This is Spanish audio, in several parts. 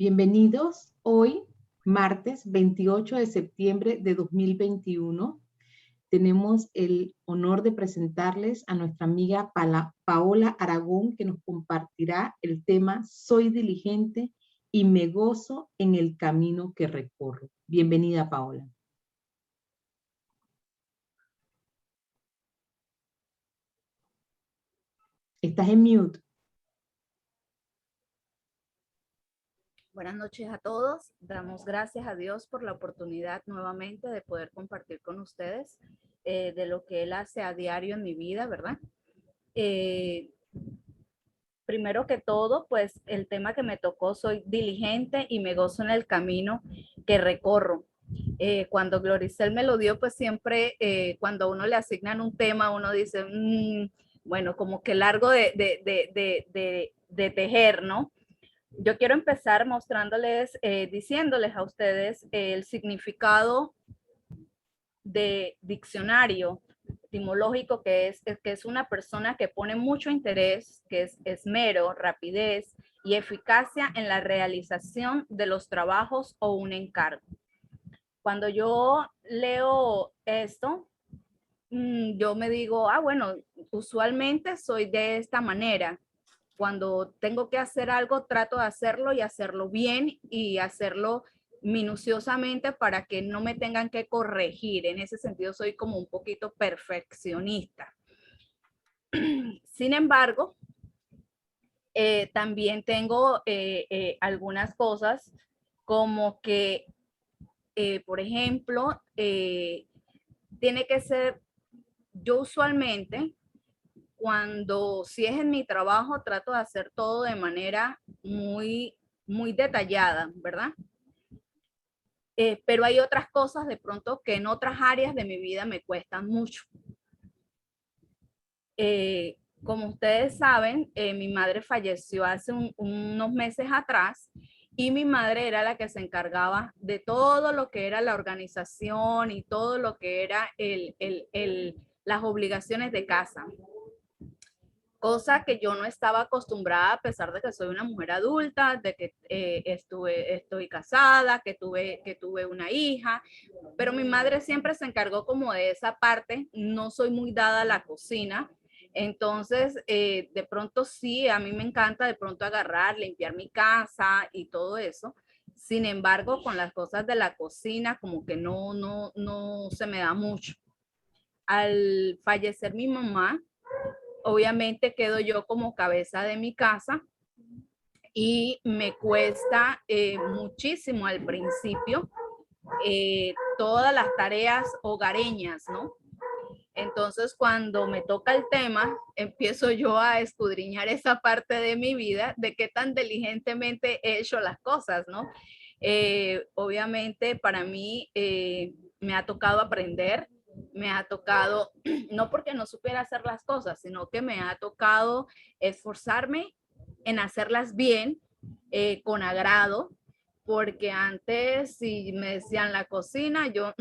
Bienvenidos hoy, martes 28 de septiembre de 2021. Tenemos el honor de presentarles a nuestra amiga Paola Aragón, que nos compartirá el tema Soy diligente y me gozo en el camino que recorro. Bienvenida, Paola. Estás en mute. Buenas noches a todos. Damos gracias a Dios por la oportunidad nuevamente de poder compartir con ustedes de lo que Él hace a diario en mi vida, ¿verdad? Primero que todo, pues el tema que me tocó, soy diligente y me gozo en el camino que recorro. Cuando Gloricel me lo dio, pues siempre cuando a uno le asignan un tema, uno dice, bueno, como que largo de tejer, ¿no? Yo quiero empezar mostrándoles, diciéndoles a ustedes el significado de diccionario etimológico, que es una persona que pone mucho interés, que es esmero, rapidez y eficacia en la realización de los trabajos o un encargo. Cuando yo leo esto, yo me digo, bueno, usualmente soy de esta manera. Cuando tengo que hacer algo, trato de hacerlo y hacerlo bien y hacerlo minuciosamente para que no me tengan que corregir. En ese sentido, soy como un poquito perfeccionista. Sin embargo, también tengo algunas cosas como que, por ejemplo, tiene que ser, yo usualmente cuando si es en mi trabajo, trato de hacer todo de manera muy detallada, ¿verdad? Pero hay otras cosas de pronto que en otras áreas de mi vida me cuestan mucho. Como ustedes saben, mi madre falleció hace unos meses atrás y mi madre era la que se encargaba de todo lo que era la organización y todo lo que era las obligaciones de casa. Cosa que yo no estaba acostumbrada, a pesar de que soy una mujer adulta, de que estoy casada, que tuve una hija, pero mi madre siempre se encargó como de esa parte. No soy muy dada a la cocina, entonces de pronto sí, a mí me encanta de pronto agarrar, limpiar mi casa y todo eso. Sin embargo, con las cosas de la cocina como que no se me da mucho. Al fallecer mi mamá, obviamente quedo yo como cabeza de mi casa y me cuesta muchísimo al principio todas las tareas hogareñas, ¿no? Entonces, cuando me toca el tema, empiezo yo a escudriñar esa parte de mi vida, de qué tan diligentemente he hecho las cosas, ¿no? Obviamente, para mí me ha tocado aprender, me ha tocado, no porque no supiera hacer las cosas, sino que me ha tocado esforzarme en hacerlas bien, con agrado, porque antes si me decían la cocina, yo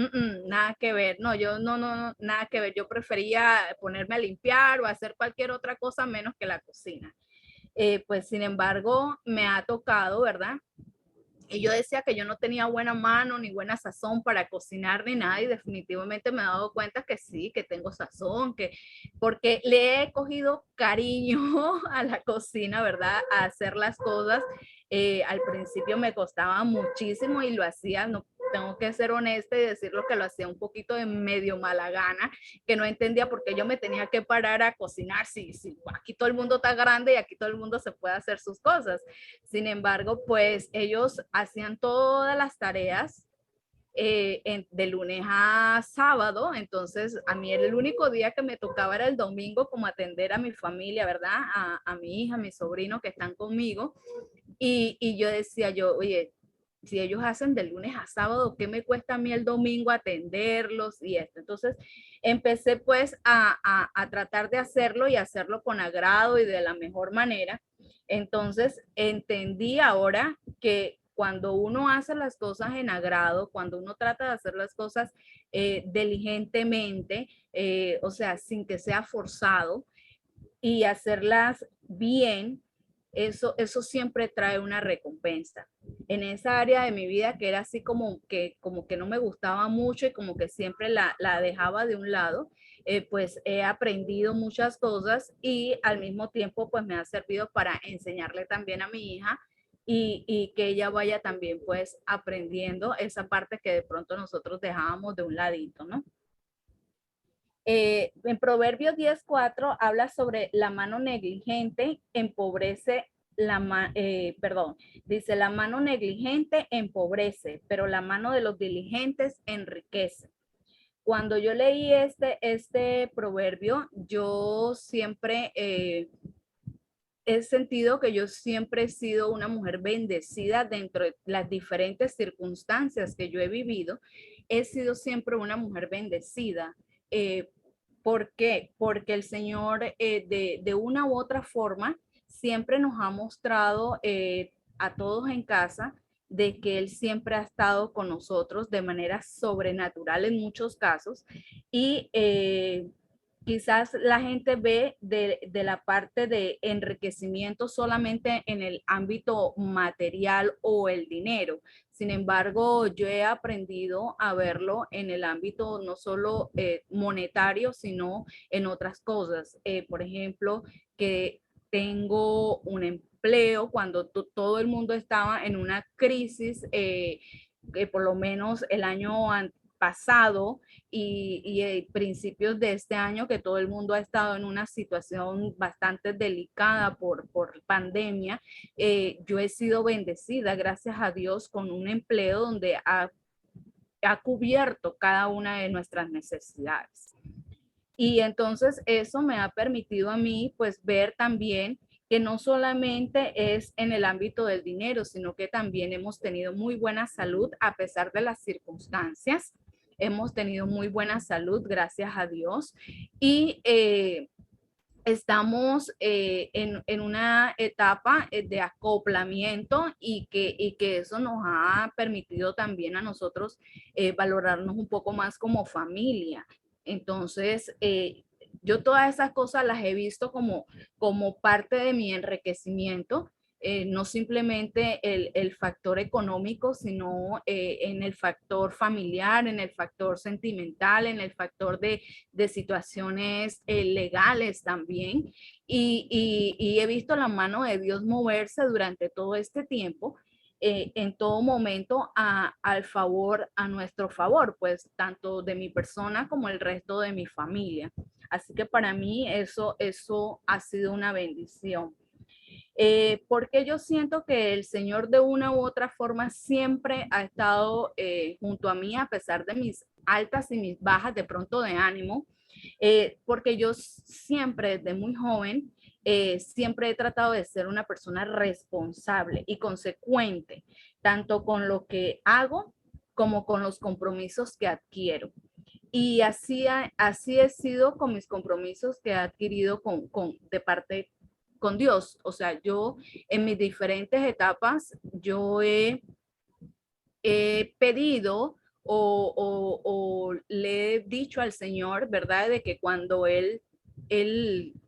nada que ver, no, yo no, nada que ver, yo prefería ponerme a limpiar o hacer cualquier otra cosa menos que la cocina. Pues sin embargo, me ha tocado, ¿verdad? Y yo decía que yo no tenía buena mano ni buena sazón para cocinar ni nada, y definitivamente me he dado cuenta que sí, que tengo sazón, porque le he cogido cariño a la cocina, ¿verdad? A hacer las cosas. Al principio me costaba muchísimo y lo hacía, no tengo que ser honesta y decirlo, que lo hacía un poquito de medio mala gana, que no entendía por qué yo me tenía que parar a cocinar si aquí todo el mundo está grande y aquí todo el mundo se puede hacer sus cosas. Sin embargo, pues ellos hacían todas las tareas de lunes a sábado. Entonces a mí el único día que me tocaba era el domingo, como atender a mi familia, ¿verdad? A mi hija, a mi sobrino que están conmigo. Y yo decía oye, si ellos hacen de lunes a sábado, ¿qué me cuesta a mí el domingo atenderlos y esto? Entonces empecé pues a tratar de hacerlo y hacerlo con agrado y de la mejor manera. Entonces entendí ahora que cuando uno hace las cosas en agrado, cuando uno trata de hacer las cosas diligentemente, o sea, sin que sea forzado, y hacerlas bien, eso siempre trae una recompensa. en esa área de mi vida que era así como que no me gustaba mucho y como que siempre la dejaba de un lado, pues he aprendido muchas cosas y al mismo tiempo pues me ha servido para enseñarle también a mi hija y que ella vaya también pues aprendiendo esa parte que de pronto nosotros dejábamos de un ladito, ¿no? En Proverbios 10:4 habla sobre la mano negligente empobrece perdón, dice la mano negligente empobrece, pero la mano de los diligentes enriquece. Cuando yo leí este proverbio, yo siempre he sentido que yo siempre he sido una mujer bendecida dentro de las diferentes circunstancias que yo he vivido. He sido siempre una mujer bendecida. Eh, ¿Por qué? Porque el Señor de una u otra forma siempre nos ha mostrado a todos en casa de que Él siempre ha estado con nosotros de manera sobrenatural en muchos casos y quizás la gente ve de la parte de enriquecimiento solamente en el ámbito material o el dinero. Sin embargo, yo he aprendido a verlo en el ámbito no solo monetario, sino en otras cosas. Por ejemplo, que tengo un empleo cuando todo el mundo estaba en una crisis, por lo menos el año pasado y principios de este año, que todo el mundo ha estado en una situación bastante delicada por pandemia, yo he sido bendecida, gracias a Dios, con un empleo donde ha cubierto cada una de nuestras necesidades. Y entonces eso me ha permitido a mí pues ver también que no solamente es en el ámbito del dinero, sino que también hemos tenido muy buena salud a pesar de las circunstancias. Hemos tenido muy buena salud, gracias a Dios. Y estamos en una etapa de acoplamiento y que eso nos ha permitido también a nosotros valorarnos un poco más como familia. Entonces, yo todas esas cosas las he visto como parte de mi enriquecimiento, no simplemente el factor económico, sino en el factor familiar, en el factor sentimental, en el factor de situaciones legales también. Y he visto la mano de Dios moverse durante todo este tiempo. En todo momento al favor, a nuestro favor, pues tanto de mi persona como el resto de mi familia. Así que para mí eso ha sido una bendición. Porque yo siento que el Señor de una u otra forma siempre ha estado junto a mí a pesar de mis altas y mis bajas de pronto de ánimo, porque yo siempre desde muy joven siempre he tratado de ser una persona responsable y consecuente, tanto con lo que hago como con los compromisos que adquiero. Y así he sido con mis compromisos que he adquirido de parte con Dios. O sea, yo en mis diferentes etapas, yo he pedido o le he dicho al Señor, ¿verdad? De que cuando Él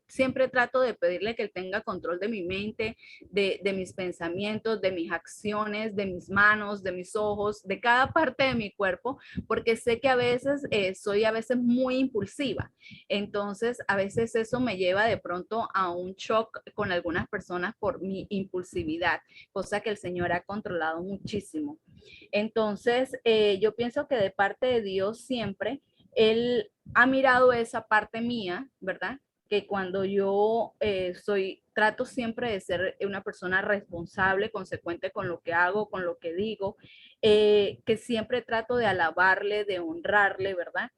siempre trato de pedirle que Él tenga control de mi mente, de mis pensamientos, de mis acciones, de mis manos, de mis ojos, de cada parte de mi cuerpo, porque sé que a veces soy a veces muy impulsiva. Entonces, a veces eso me lleva de pronto a un shock con algunas personas por mi impulsividad, cosa que el Señor ha controlado muchísimo. Entonces, yo pienso que de parte de Dios siempre, Él ha mirado esa parte mía, ¿verdad? Que cuando yo trato siempre de ser una persona responsable, consecuente con lo que hago, con lo que digo, que siempre trato de alabarle, de honrarle, ¿verdad?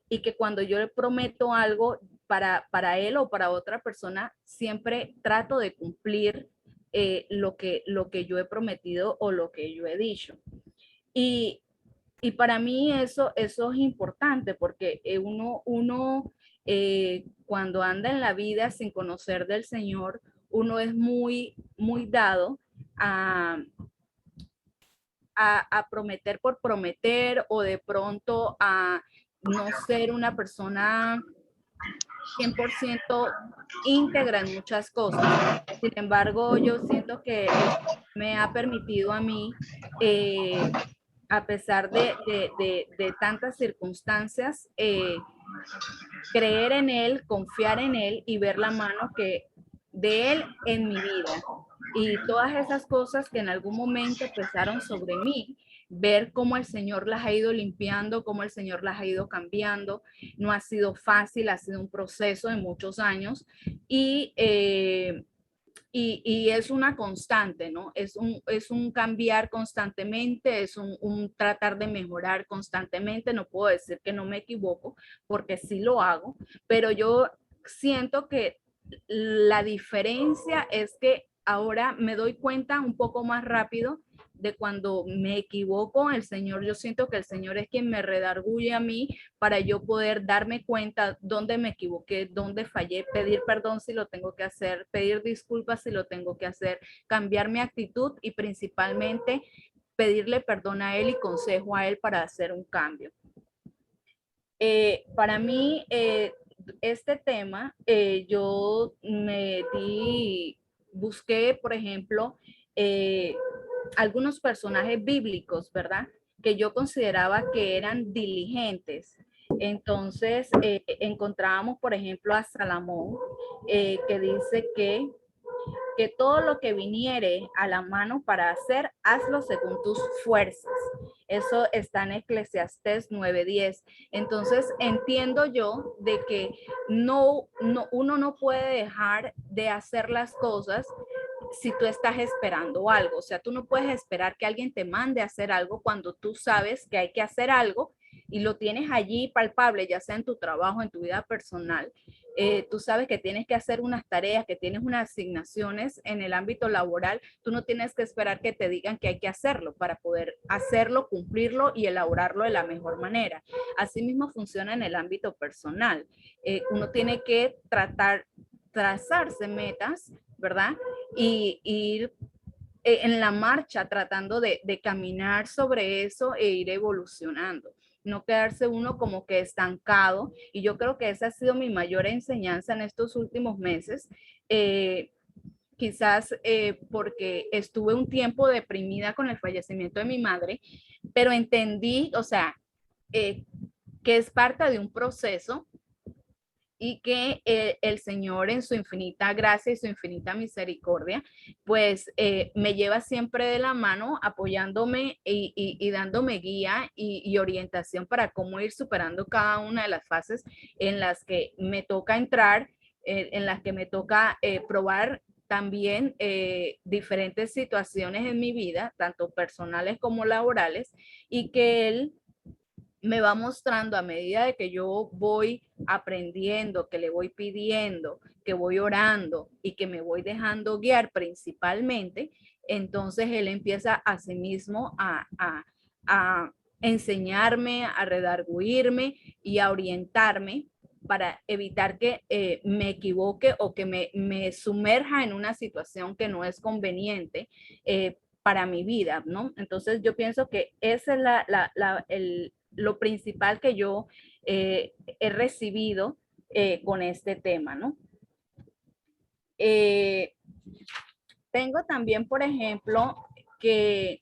Y que cuando yo le prometo algo para él o para otra persona, siempre trato de cumplir lo que yo he prometido o lo que yo he dicho. Y, y para mí eso es importante porque uno cuando anda en la vida sin conocer del Señor, uno es muy dado a, a prometer por prometer o de pronto a no ser una persona 100% íntegra en muchas cosas. Sin embargo, yo siento que me ha permitido a mí eh, a pesar de tantas circunstancias, creer en Él, confiar en Él y ver la mano de Él en mi vida. Y todas esas cosas que en algún momento pesaron sobre mí, ver cómo el Señor las ha ido limpiando, cómo el Señor las ha ido cambiando. No ha sido fácil, ha sido un proceso de muchos años y es una constante, ¿no? Es un cambiar constantemente, es un tratar de mejorar constantemente. No puedo decir que no me equivoco, porque sí lo hago, pero yo siento que la diferencia es que ahora me doy cuenta un poco más rápido de cuando me equivoco. El Señor, yo siento que el Señor es quien me redarguye a mí para yo poder darme cuenta dónde me equivoqué, dónde fallé, pedir perdón si lo tengo que hacer, pedir disculpas si lo tengo que hacer, cambiar mi actitud y principalmente pedirle perdón a Él y consejo a Él para hacer un cambio. Para mí, este tema, yo busqué, por ejemplo, algunos personajes bíblicos, ¿verdad? Que yo consideraba que eran diligentes. Entonces, encontrábamos, por ejemplo, a Salomón, que dice que todo lo que viniere a la mano para hacer, hazlo según tus fuerzas. Eso está en Eclesiastés 9:10. Entonces entiendo yo de que uno no puede dejar de hacer las cosas si tú estás esperando algo. O sea, tú no puedes esperar que alguien te mande a hacer algo cuando tú sabes que hay que hacer algo y lo tienes allí palpable, ya sea en tu trabajo, en tu vida personal. Tú sabes que tienes que hacer unas tareas, que tienes unas asignaciones en el ámbito laboral. Tú no tienes que esperar que te digan que hay que hacerlo para poder hacerlo, cumplirlo y elaborarlo de la mejor manera. Asimismo funciona en el ámbito personal. Uno tiene que trazarse metas, ¿verdad? Y ir en la marcha tratando de caminar sobre eso e ir evolucionando, no quedarse uno como que estancado. Y yo creo que esa ha sido mi mayor enseñanza en estos últimos meses. Quizás porque estuve un tiempo deprimida con el fallecimiento de mi madre, pero entendí, o sea, que es parte de un proceso y que el Señor en su infinita gracia y su infinita misericordia, pues me lleva siempre de la mano, apoyándome y dándome guía y orientación para cómo ir superando cada una de las fases en las que me toca entrar, en las que me toca probar también diferentes situaciones en mi vida, tanto personales como laborales, y que Él me va mostrando a medida de que yo voy aprendiendo, que le voy pidiendo, que voy orando y que me voy dejando guiar principalmente. Entonces Él empieza a sí mismo a enseñarme, a redarguirme y a orientarme para evitar que me equivoque o que me sumerja en una situación que no es conveniente para mi vida, ¿no? Entonces yo pienso que esa es lo principal que yo he recibido con este tema, ¿no? Eh, Tengo también, por ejemplo, que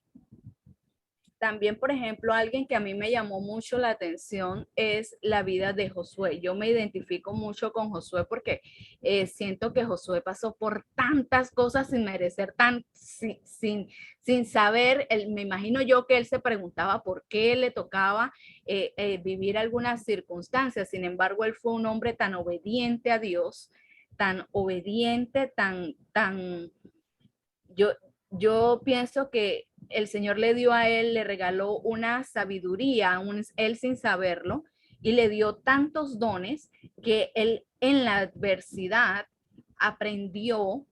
alguien que a mí me llamó mucho la atención es la vida de Josué. Yo me identifico mucho con Josué porque siento que Josué pasó por tantas cosas sin merecer, sin saber. Me imagino yo que él se preguntaba por qué le tocaba vivir algunas circunstancias. Sin embargo, él fue un hombre tan obediente a Dios, tan obediente, yo, yo pienso que el Señor le dio a él, le regaló una sabiduría, él sin saberlo, y le dio tantos dones que él en la adversidad aprendió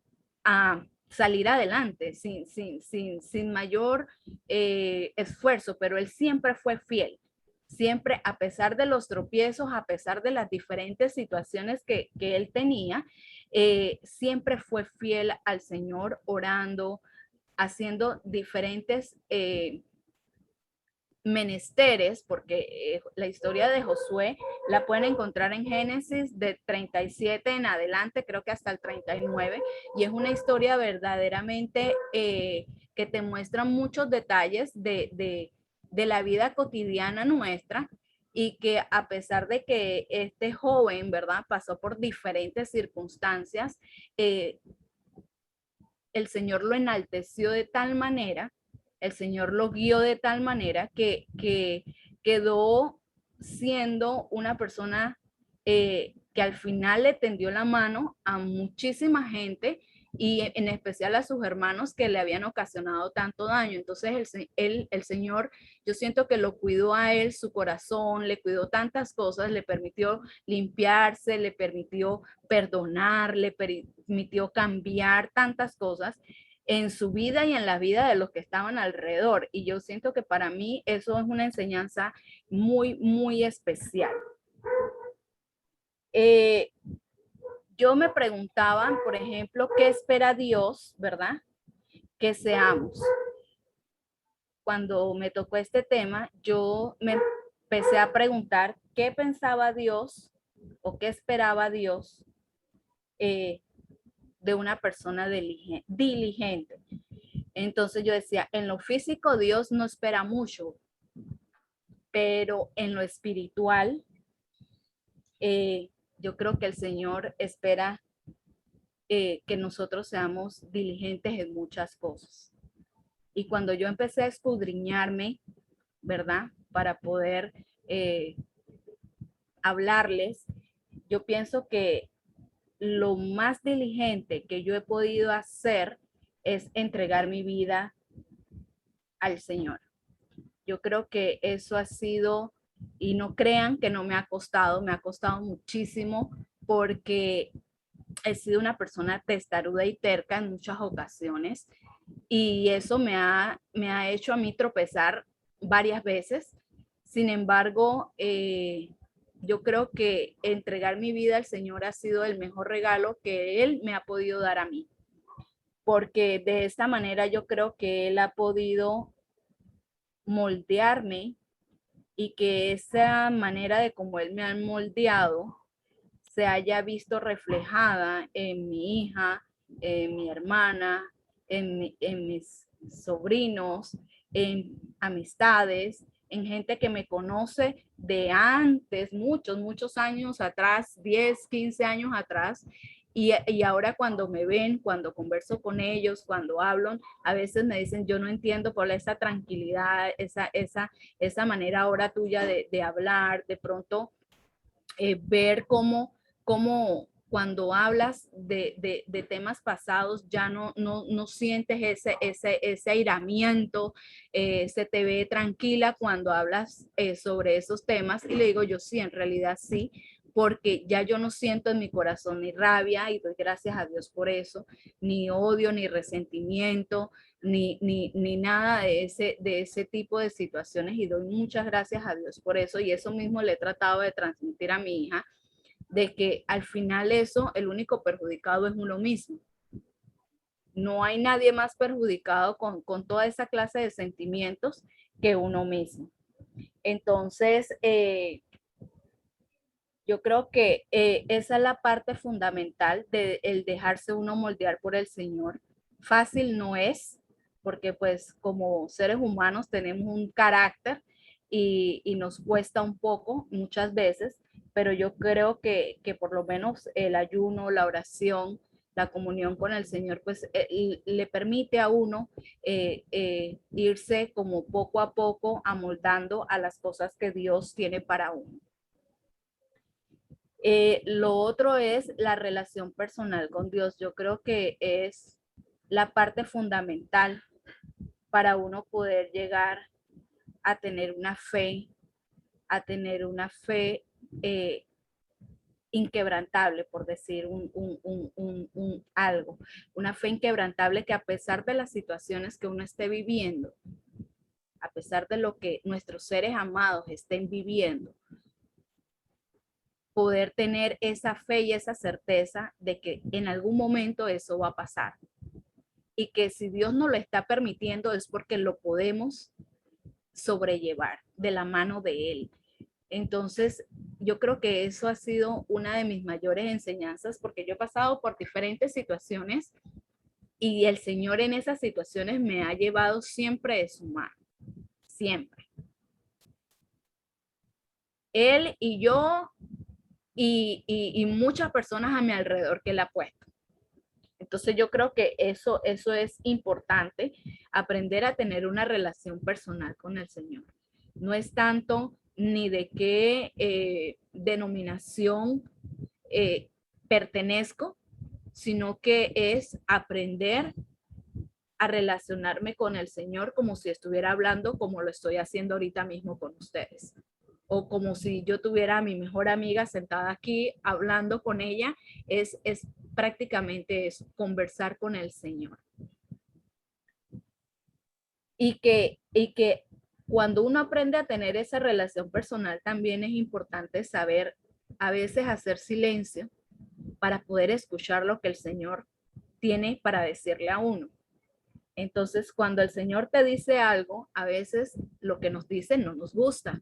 a salir adelante sin mayor esfuerzo, pero él siempre fue fiel. Siempre, a pesar de los tropiezos, a pesar de las diferentes situaciones que él tenía, siempre fue fiel al Señor, orando, haciendo diferentes menesteres, porque la historia de Josué la pueden encontrar en Génesis de 37 en adelante, creo que hasta el 39, y es una historia verdaderamente que te muestran muchos detalles de la vida cotidiana nuestra y que a pesar de que este joven, ¿verdad?, pasó por diferentes circunstancias, el Señor lo enalteció de tal manera, el Señor lo guió de tal manera que quedó siendo una persona que al final le tendió la mano a muchísima gente y en especial a sus hermanos que le habían ocasionado tanto daño. Entonces el Señor, yo siento que lo cuidó a él, su corazón, le cuidó tantas cosas, le permitió limpiarse, le permitió perdonar, le permitió cambiar tantas cosas en su vida y en la vida de los que estaban alrededor. Y yo siento que para mí eso es una enseñanza muy, muy especial. Yo me preguntaba, por ejemplo, ¿qué espera Dios, verdad? Que seamos. Cuando me tocó este tema, yo me empecé a preguntar qué pensaba Dios o qué esperaba Dios de una persona diligente. Entonces yo decía, en lo físico Dios no espera mucho, pero en lo espiritual, yo creo que el Señor espera que nosotros seamos diligentes en muchas cosas. Y cuando yo empecé a escudriñarme, ¿verdad? Para poder hablarles, yo pienso que lo más diligente que yo he podido hacer es entregar mi vida al Señor. Yo creo que eso ha sido, y no crean que no me ha costado muchísimo porque he sido una persona testaruda y terca en muchas ocasiones y eso me ha hecho a mí tropezar varias veces. Sin embargo, yo creo que entregar mi vida al Señor ha sido el mejor regalo que Él me ha podido dar a mí, porque de esta manera yo creo que Él ha podido moldearme y que esa manera de como Él me ha moldeado se haya visto reflejada en mi hija, en mi hermana, en mis sobrinos, en amistades, en gente que me conoce de antes, muchos, muchos años atrás, 10, 15 años atrás. Y ahora cuando me ven, cuando converso con ellos, cuando hablan, a veces me dicen, yo no entiendo por esa tranquilidad, esa manera ahora tuya de hablar, de pronto ver cómo cuando hablas de temas pasados ya no sientes ese airamiento, se te ve tranquila cuando hablas sobre esos temas y le digo yo sí, en realidad sí, porque ya yo no siento en mi corazón ni rabia y doy gracias a Dios por eso, ni odio, ni resentimiento, ni nada de ese tipo de situaciones y doy muchas gracias a Dios por eso y eso mismo le he tratado de transmitir a mi hija, de que al final eso, el único perjudicado es uno mismo. No hay nadie más perjudicado con toda esa clase de sentimientos que uno mismo. Entonces, yo creo que esa es la parte fundamental de el dejarse uno moldear por el Señor. Fácil no es, porque pues como seres humanos tenemos un carácter y nos cuesta un poco muchas veces, pero yo creo que por lo menos el ayuno, la oración, la comunión con el Señor, pues le permite a uno irse como poco a poco amoldando a las cosas que Dios tiene para uno. Lo otro es la relación personal con Dios. Yo creo que es la parte fundamental para uno poder llegar a tener una fe inquebrantable, por decir algo. Una fe inquebrantable que a pesar de las situaciones que uno esté viviendo, a pesar de lo que nuestros seres amados estén viviendo, poder tener esa fe y esa certeza de que en algún momento eso va a pasar. Y que si Dios nos lo está permitiendo es porque lo podemos sobrellevar de la mano de Él. Entonces, yo creo que eso ha sido una de mis mayores enseñanzas porque yo he pasado por diferentes situaciones Y el Señor en esas situaciones me ha llevado siempre de su mano, siempre. Él y yo y muchas personas a mi alrededor que Él ha puesto. Entonces yo creo que eso es importante, aprender a tener una relación personal con el Señor. No es tanto ni de qué denominación pertenezco, sino que es aprender a relacionarme con el Señor como si estuviera hablando como lo estoy haciendo ahorita mismo con ustedes. O como si yo tuviera a mi mejor amiga sentada aquí hablando con ella, es prácticamente eso, conversar con el Señor. Y que cuando uno aprende a tener esa relación personal, también es importante saber a veces hacer silencio para poder escuchar lo que el Señor tiene para decirle a uno. Entonces, cuando el Señor te dice algo, a veces lo que nos dice no nos gusta.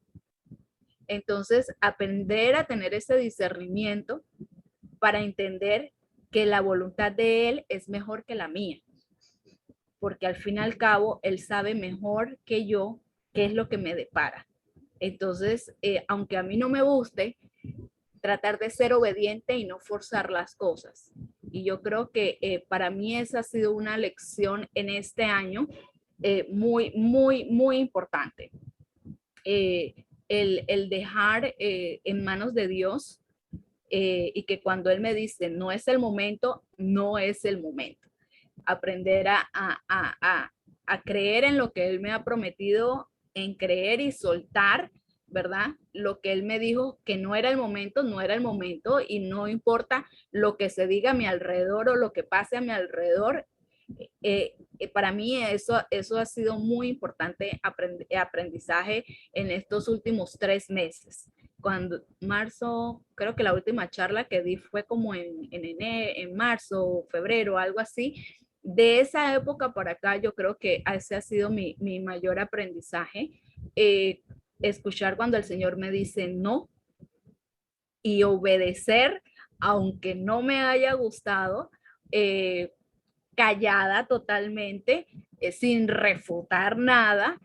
Entonces, aprender a tener ese discernimiento para entender que la voluntad de Él es mejor que la mía. Porque al fin y al cabo, Él sabe mejor que yo qué es lo que me depara. Entonces, aunque a mí no me guste, tratar de ser obediente y no forzar las cosas. Y yo creo que para mí esa ha sido una lección en este año muy, muy, muy importante. El dejar en manos de Dios y que cuando Él me dice no es el momento, no es el momento. Aprender a creer en lo que Él me ha prometido, en creer y soltar, ¿verdad? Lo que Él me dijo que no era el momento, no era el momento y no importa lo que se diga a mi alrededor o lo que pase a mi alrededor. Para mí eso ha sido muy importante aprendizaje en estos últimos 3 meses. Cuando marzo, creo que la última charla que di fue como en marzo, febrero, algo así. De esa época para acá, yo creo que ese ha sido mi mayor aprendizaje. Escuchar cuando el Señor me dice no y obedecer, aunque no me haya gustado, callada totalmente, sin refutar nada,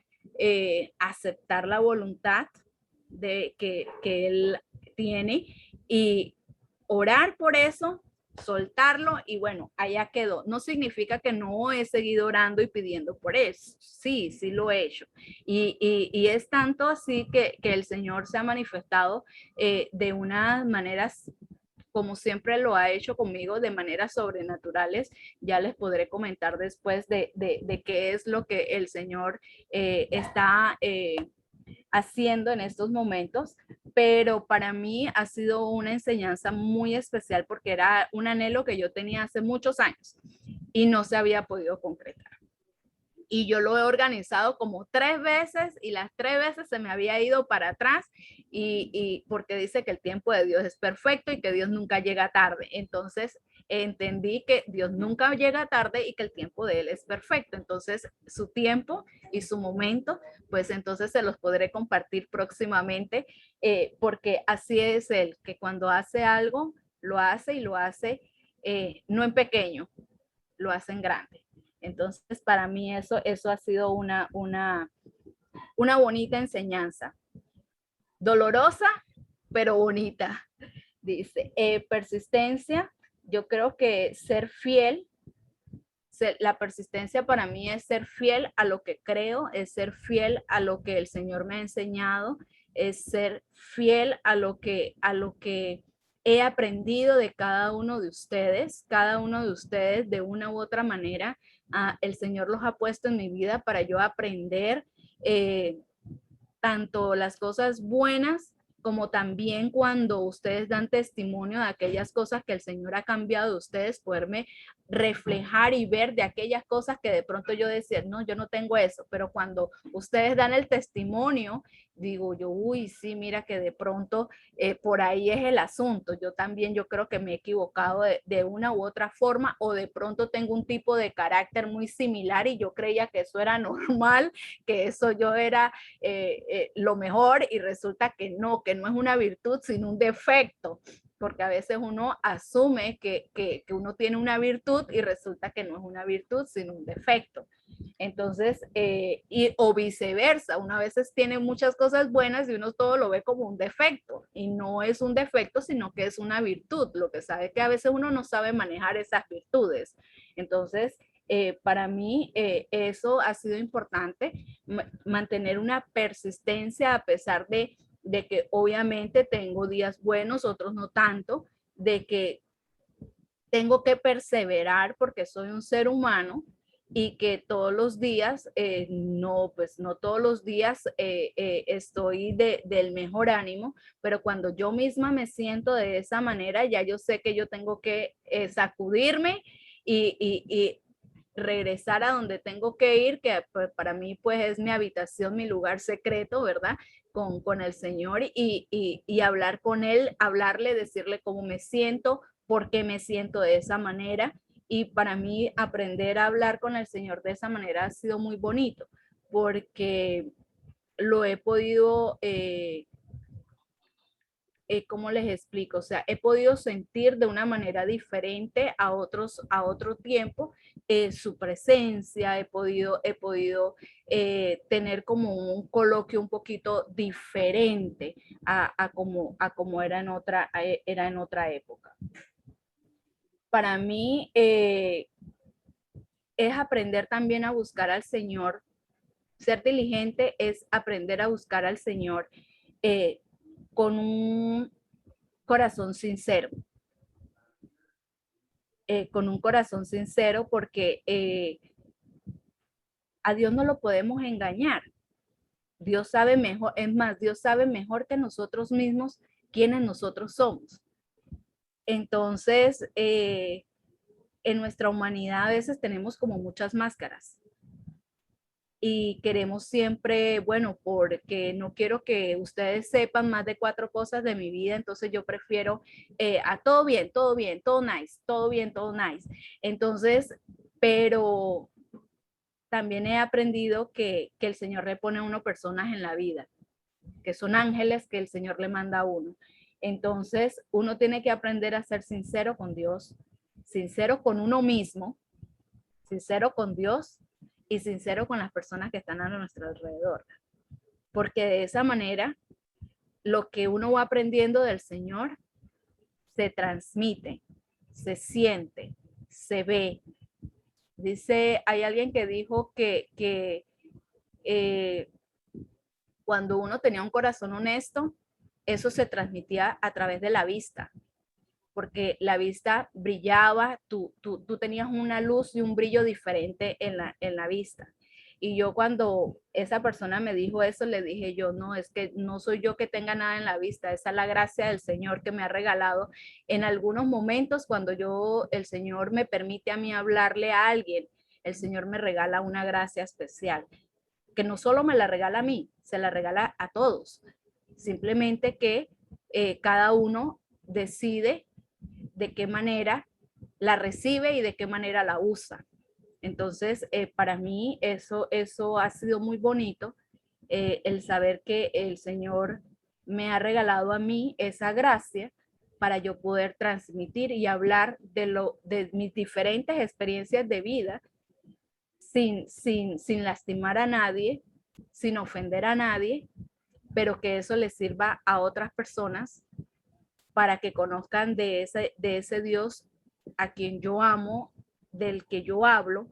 aceptar la voluntad que Él tiene y orar por eso, soltarlo y bueno, allá quedó. No significa que no he seguido orando y pidiendo por eso. Sí, sí lo he hecho. Y es tanto así que el Señor se ha manifestado de unas maneras como siempre lo ha hecho conmigo de maneras sobrenaturales. Ya les podré comentar después de qué es lo que el Señor está haciendo en estos momentos, pero para mí ha sido una enseñanza muy especial porque era un anhelo que yo tenía hace muchos años y no se había podido concretar. Y yo lo he organizado como 3 veces y las 3 veces se me había ido para atrás y porque dice que el tiempo de Dios es perfecto y que Dios nunca llega tarde. Entonces entendí que Dios nunca llega tarde y que el tiempo de Él es perfecto. Entonces su tiempo y su momento, pues entonces se los podré compartir próximamente porque así es Él, que cuando hace algo, lo hace y lo hace no en pequeño, lo hace en grande. Entonces, para mí eso ha sido una bonita enseñanza. Dolorosa, pero bonita. Dice, persistencia, yo creo que ser fiel, la persistencia para mí es ser fiel a lo que creo, es ser fiel a lo que el Señor me ha enseñado, es ser fiel a lo que he aprendido de cada uno de ustedes de una u otra manera. El Señor los ha puesto en mi vida para yo aprender tanto las cosas buenas como también cuando ustedes dan testimonio de aquellas cosas que el Señor ha cambiado de ustedes, poderme reflejar y ver de aquellas cosas que de pronto yo decía, no, yo no tengo eso, pero cuando ustedes dan el testimonio, digo yo, uy, sí, mira que de pronto por ahí es el asunto. Yo también, yo creo que me he equivocado de una u otra forma o de pronto tengo un tipo de carácter muy similar y yo creía que eso era normal, que eso yo era lo mejor y resulta que no es una virtud, sino un defecto. porque a veces uno asume que uno tiene una virtud y resulta que no es una virtud, sino un defecto. Entonces, o viceversa, uno a veces tiene muchas cosas buenas y uno todo lo ve como un defecto y no es un defecto, sino que es una virtud. Lo que sabe es que a veces uno no sabe manejar esas virtudes. Entonces, para mí eso ha sido importante, mantener una persistencia a pesar de que obviamente tengo días buenos, otros no tanto, de que tengo que perseverar porque soy un ser humano y que todos los días, no, pues no todos los días estoy del mejor ánimo, pero cuando yo misma me siento de esa manera, ya yo sé que yo tengo que sacudirme y regresar a donde tengo que ir, que pues, para mí pues es mi habitación, mi lugar secreto, ¿verdad? Con el Señor y hablar con Él, hablarle, decirle cómo me siento, por qué me siento de esa manera. Y para mí aprender a hablar con el Señor de esa manera ha sido muy bonito, porque lo he podido ¿cómo les explico? O sea, he podido sentir de una manera diferente a otro tiempo su presencia, he podido tener como un coloquio un poquito diferente a como era en otra época. Para mí es aprender también a buscar al Señor. Ser diligente es aprender a buscar al Señor eh, con un corazón sincero, con un corazón sincero, porque a Dios no lo podemos engañar. Dios sabe mejor, es más, Dios sabe mejor que nosotros mismos quiénes nosotros somos. Entonces, en nuestra humanidad a veces tenemos como muchas máscaras y queremos siempre, bueno, porque no quiero que ustedes sepan más de 4 cosas de mi vida, entonces yo prefiero a todo bien, todo bien, todo nice, todo bien, todo nice. Entonces, pero también he aprendido que el Señor le pone a uno personas en la vida, que son ángeles que el Señor le manda a uno. Entonces, uno tiene que aprender a ser sincero con Dios, sincero con uno mismo, sincero con Dios y sincero con las personas que están a nuestro alrededor. Porque de esa manera, lo que uno va aprendiendo del Señor se transmite, se siente, se ve. Dice, hay alguien que dijo que cuando uno tenía un corazón honesto, eso se transmitía a través de la vista, porque la vista brillaba, tú tenías una luz y un brillo diferente en la vista. Y yo cuando esa persona me dijo eso, le dije yo, no, es que no soy yo que tenga nada en la vista, esa es la gracia del Señor que me ha regalado en algunos momentos cuando el Señor me permite a mí hablarle a alguien, el Señor me regala una gracia especial, que no solo me la regala a mí, se la regala a todos. Simplemente que cada uno decide de qué manera la recibe y de qué manera la usa. Entonces, para mí eso ha sido muy bonito, el saber que el Señor me ha regalado a mí esa gracia para yo poder transmitir y hablar de mis diferentes experiencias de vida sin lastimar a nadie, sin ofender a nadie, pero que eso les sirva a otras personas para que conozcan de ese Dios a quien yo amo, del que yo hablo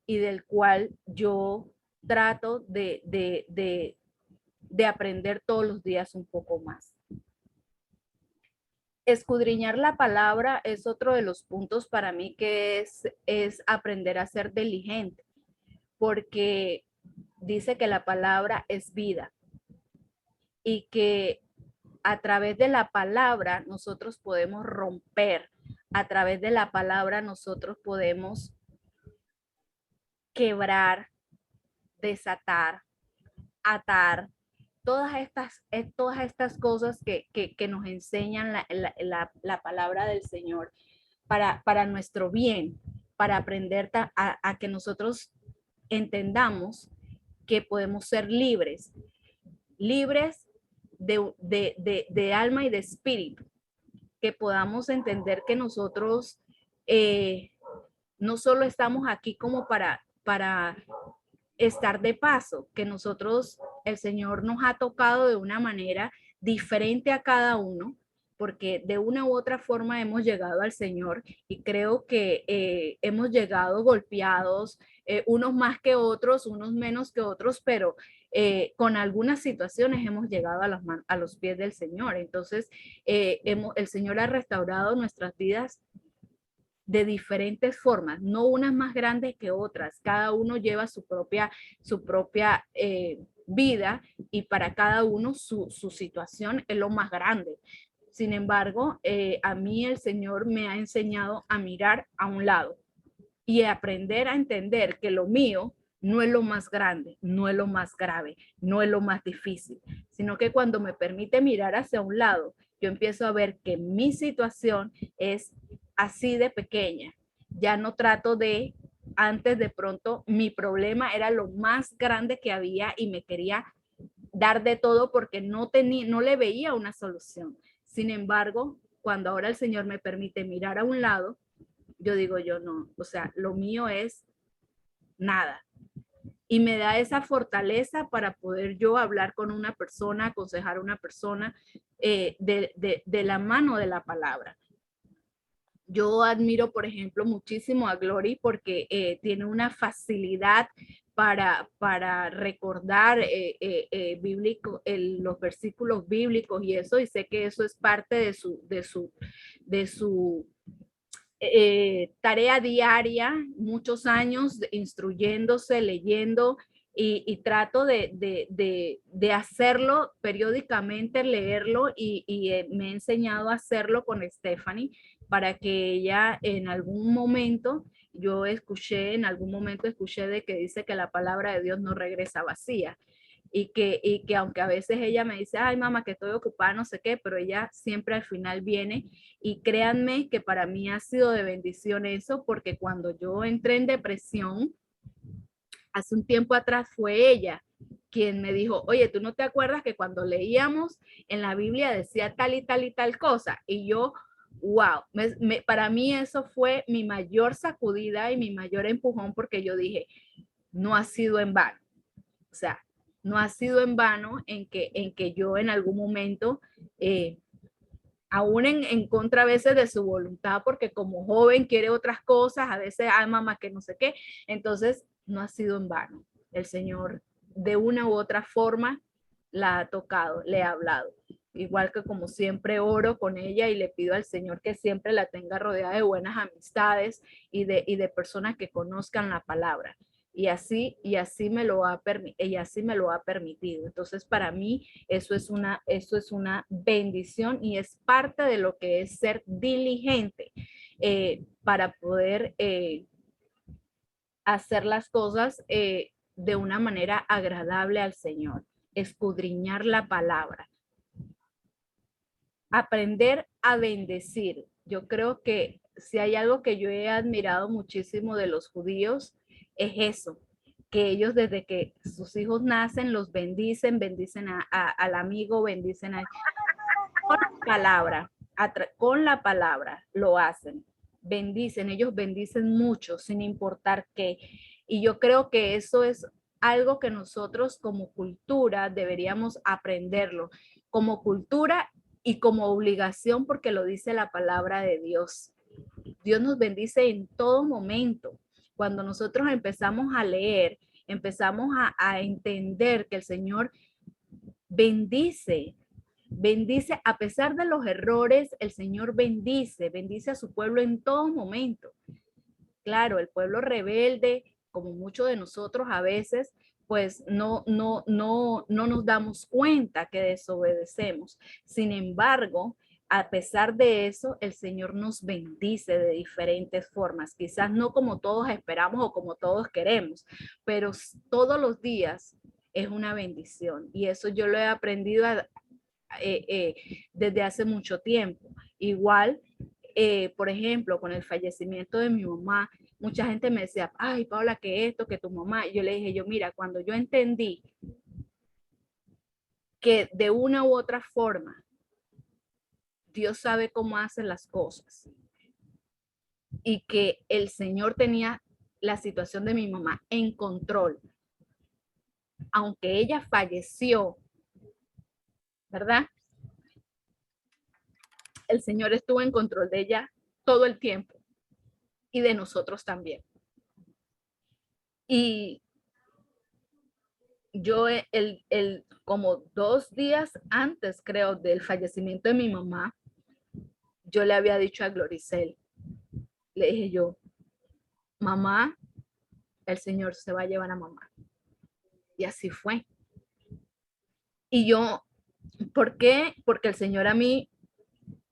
y del cual yo trato de aprender todos los días un poco más. Escudriñar la palabra es otro de los puntos para mí que es aprender a ser diligente, porque dice que la palabra es vida y que a través de la palabra nosotros podemos romper, a través de la palabra nosotros podemos quebrar, desatar, atar, todas estas cosas que nos enseñan la palabra del Señor para nuestro bien, para aprender a que nosotros entendamos que podemos ser libres de alma y de espíritu, que podamos entender que nosotros no solo estamos aquí como para estar de paso, que nosotros, el Señor nos ha tocado de una manera diferente a cada uno, porque de una u otra forma hemos llegado al Señor y creo que hemos llegado golpeados, unos más que otros, unos menos que otros, pero con algunas situaciones hemos llegado a los pies del Señor. Entonces, el Señor ha restaurado nuestras vidas de diferentes formas, no unas más grandes que otras. Cada uno lleva su propia vida y para cada uno su situación es lo más grande. Sin embargo, a mí el Señor me ha enseñado a mirar a un lado y aprender a entender que lo mío no es lo más grande, no es lo más grave, no es lo más difícil, sino que cuando me permite mirar hacia un lado, yo empiezo a ver que mi situación es así de pequeña. Ya no trato de, antes de pronto, mi problema era lo más grande que había y me quería dar de todo porque no le veía una solución. Sin embargo, cuando ahora el Señor me permite mirar a un lado, yo digo, yo no, o sea, lo mío es nada. Y me da esa fortaleza para poder yo hablar con una persona, aconsejar a una persona de la mano de la palabra. Yo admiro, por ejemplo, muchísimo a Glory porque tiene una facilidad para recordar los versículos bíblicos y eso, y sé que eso es parte de su tarea diaria, muchos años instruyéndose, leyendo y trato de hacerlo periódicamente, leerlo y me he enseñado a hacerlo con Stephanie para que ella en algún momento, en algún momento escuché de que dice que la palabra de Dios no regresa vacía y que aunque a veces ella me dice, ay mamá, que estoy ocupada, no sé qué, pero ella siempre al final viene y créanme que para mí ha sido de bendición eso, porque cuando yo entré en depresión, hace un tiempo atrás fue ella quien me dijo, oye, ¿tú no te acuerdas que cuando leíamos en la Biblia decía tal y tal y tal cosa? Y yo, wow, para mí eso fue mi mayor sacudida y mi mayor empujón porque yo dije, no ha sido en vano. O sea, no ha sido en vano en que yo en algún momento, aún en contra a veces de su voluntad, porque como joven quiere otras cosas, a veces, ay mamá, que no sé qué, entonces no ha sido en vano. El Señor de una u otra forma la ha tocado, le ha hablado. Igual que como siempre oro con ella y le pido al Señor que siempre la tenga rodeada de buenas amistades y de personas que conozcan la palabra. Y así me lo ha permitido. Entonces, para mí, eso es una bendición y es parte de lo que es ser diligente para poder hacer las cosas de una manera agradable al Señor, escudriñar la palabra, aprender a bendecir. Yo creo que si hay algo que yo he admirado muchísimo de los judíos, es eso, que ellos desde que sus hijos nacen los bendicen, bendicen al amigo, bendicen con la palabra, con la palabra lo hacen, bendicen, ellos bendicen mucho sin importar qué. Y yo creo que eso es algo que nosotros como cultura deberíamos aprenderlo, como cultura y como obligación porque lo dice la palabra de Dios. Dios nos bendice en todo momento. Cuando nosotros empezamos a leer, empezamos a entender que el Señor bendice, bendice a pesar de los errores, el Señor bendice a su pueblo en todo momento. Claro, el pueblo rebelde, como muchos de nosotros a veces, pues no nos damos cuenta que desobedecemos. Sin embargo, a pesar de eso, el Señor nos bendice de diferentes formas. Quizás no como todos esperamos o como todos queremos, pero todos los días es una bendición. Y eso yo lo he aprendido desde hace mucho tiempo. Igual, por ejemplo, con el fallecimiento de mi mamá, mucha gente me decía, ay, Paola, que esto, que tu mamá. Y yo le dije, mira, cuando yo entendí que de una u otra forma Dios sabe cómo hace las cosas y que el Señor tenía la situación de mi mamá en control. Aunque ella falleció, ¿verdad? El Señor estuvo en control de ella todo el tiempo y de nosotros también. Y yo como 2 días antes, creo, del fallecimiento de mi mamá, yo le había dicho a Gloricel, le dije yo, mamá, el Señor se va a llevar a mamá. Y así fue. Y yo, ¿por qué? Porque el Señor a mí,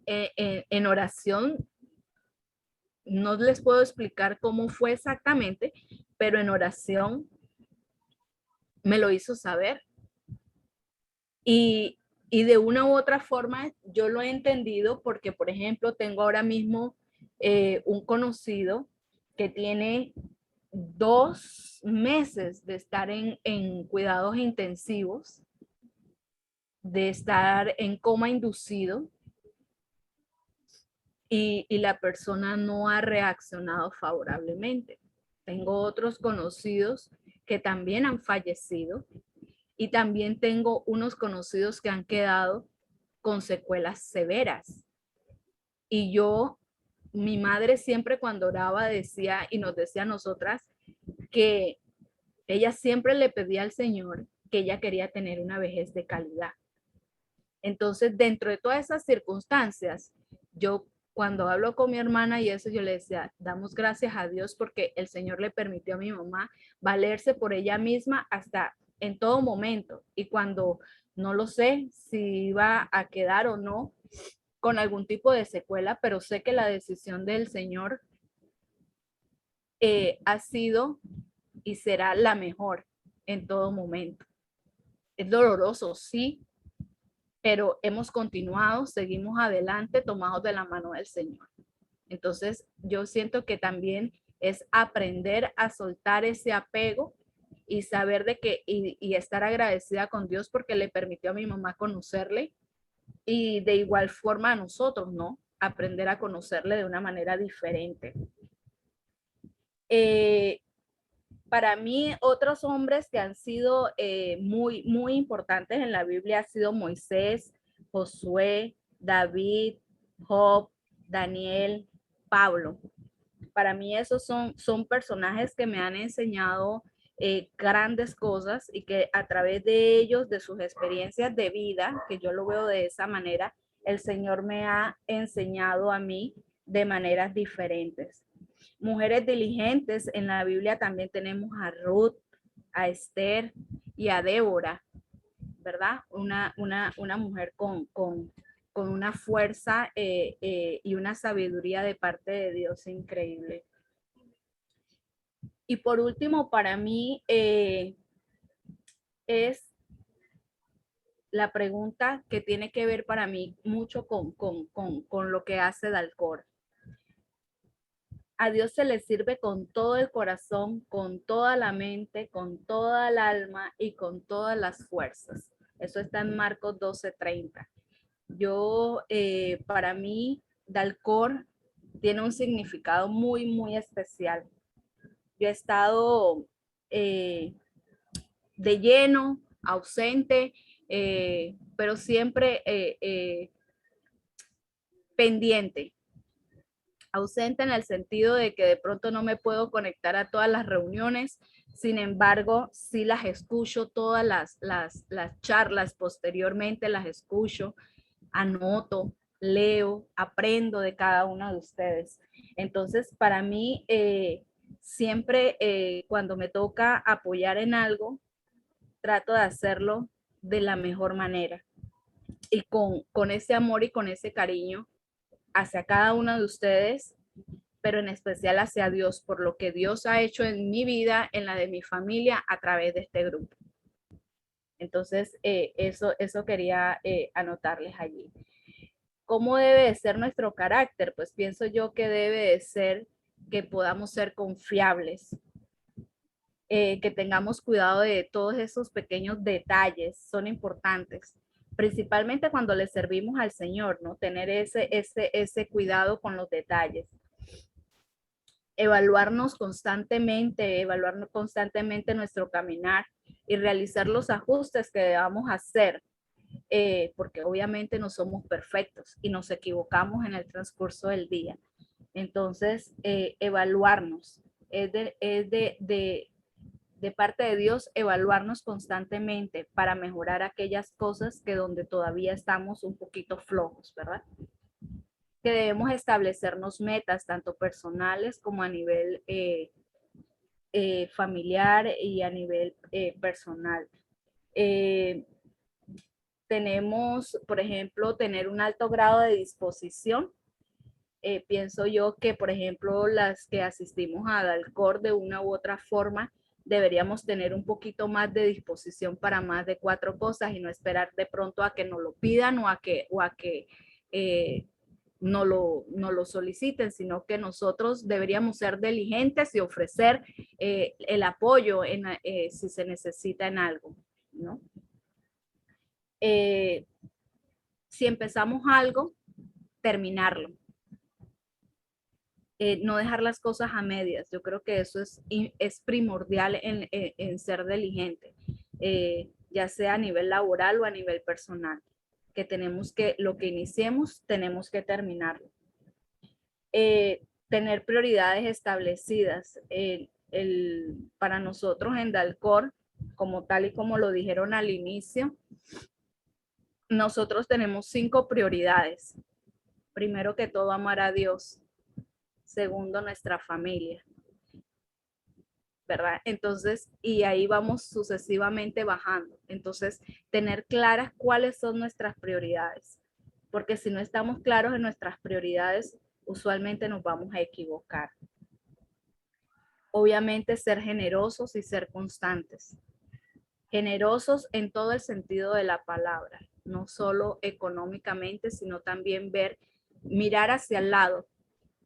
en oración, no les puedo explicar cómo fue exactamente, pero en oración me lo hizo saber. Y, y de una u otra forma yo lo he entendido porque, por ejemplo, tengo ahora mismo un conocido que tiene 2 meses de estar en cuidados intensivos, de estar en coma inducido y la persona no ha reaccionado favorablemente. Tengo otros conocidos que también han fallecido y también tengo unos conocidos que han quedado con secuelas severas. Y yo, mi madre siempre cuando oraba decía y nos decía a nosotras que ella siempre le pedía al Señor que ella quería tener una vejez de calidad. Entonces, dentro de todas esas circunstancias, yo cuando hablo con mi hermana y eso, yo le decía, damos gracias a Dios porque el Señor le permitió a mi mamá valerse por ella misma hasta en todo momento. Y cuando no lo sé si iba a quedar o no con algún tipo de secuela, pero sé que la decisión del Señor ha sido y será la mejor en todo momento. Es doloroso, sí, pero hemos continuado, seguimos adelante tomados de la mano del Señor. Entonces, yo siento que también es aprender a soltar ese apego y saber de que, y estar agradecida con Dios porque le permitió a mi mamá conocerle y de igual forma a nosotros, ¿no? Aprender a conocerle de una manera diferente. Para mí, otros hombres que han sido muy, muy importantes en la Biblia han sido Moisés, Josué, David, Job, Daniel, Pablo. Para mí esos son personajes que me han enseñado grandes cosas y que a través de ellos, de sus experiencias de vida, que yo lo veo de esa manera, el Señor me ha enseñado a mí de maneras diferentes. Mujeres diligentes, en la Biblia también tenemos a Ruth, a Esther y a Débora, ¿verdad? Una mujer con una fuerza y una sabiduría de parte de Dios increíble. Y por último, para mí es la pregunta que tiene que ver para mí mucho con lo que hace Dalcor. A Dios se le sirve con todo el corazón, con toda la mente, con toda el alma y con todas las fuerzas. Eso está en Marcos 12:30. Yo, para mí, Dalcor tiene un significado muy, muy especial. Yo he estado de lleno, ausente, pero siempre pendiente. Ausente en el sentido de que de pronto no me puedo conectar a todas las reuniones, sin embargo, sí las escucho, todas las charlas posteriormente las escucho, anoto, leo, aprendo de cada uno de ustedes. Entonces, para mí, siempre cuando me toca apoyar en algo, trato de hacerlo de la mejor manera y con ese amor y con ese cariño hacia cada uno de ustedes, pero en especial hacia Dios, por lo que Dios ha hecho en mi vida, en la de mi familia, a través de este grupo. Entonces, eso quería anotarles allí. ¿Cómo debe de ser nuestro carácter? Pues pienso yo que debe de ser que podamos ser confiables, que tengamos cuidado de todos esos pequeños detalles, son importantes, principalmente cuando le servimos al Señor, ¿no? Tener ese cuidado con los detalles. Evaluarnos constantemente nuestro caminar y realizar los ajustes que debamos hacer, porque obviamente no somos perfectos y nos equivocamos en el transcurso del día. Entonces, evaluarnos de parte de Dios, evaluarnos constantemente para mejorar aquellas cosas que donde todavía estamos un poquito flojos, ¿verdad? Que debemos establecernos metas, tanto personales como a nivel familiar y a nivel personal. Tenemos, por ejemplo, tener un alto grado de disposición. Pienso yo que, por ejemplo, las que asistimos a Dalcor de una u otra forma, deberíamos tener un poquito más de disposición para más de 4 cosas y no esperar de pronto a que nos lo pidan o a que no lo soliciten, sino que nosotros deberíamos ser diligentes y ofrecer el apoyo si se necesita en algo, ¿no? Si empezamos algo, terminarlo. No dejar las cosas a medias. Yo creo que eso es primordial en ser diligente, ya sea a nivel laboral o a nivel personal, que tenemos que, lo que iniciemos, tenemos que terminarlo. Tener prioridades establecidas. Para nosotros en Dalcor, como tal y como lo dijeron al inicio, nosotros tenemos 5 prioridades. Primero que todo, amar a Dios. Segundo, nuestra familia, ¿verdad? Entonces, y ahí vamos sucesivamente bajando. Entonces, tener claras cuáles son nuestras prioridades, porque si no estamos claros en nuestras prioridades, usualmente nos vamos a equivocar. Obviamente, ser generosos y ser constantes. Generosos en todo el sentido de la palabra, no solo económicamente, sino también mirar hacia el lado.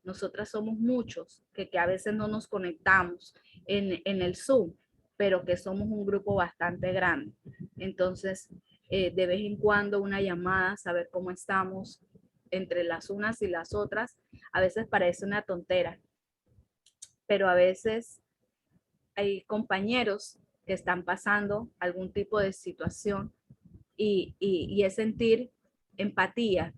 Nosotras somos muchos que a veces no nos conectamos en el Zoom, pero que somos un grupo bastante grande. Entonces, de vez en cuando una llamada, saber cómo estamos entre las unas y las otras, a veces parece una tontera, pero a veces hay compañeros que están pasando algún tipo de situación y es sentir empatía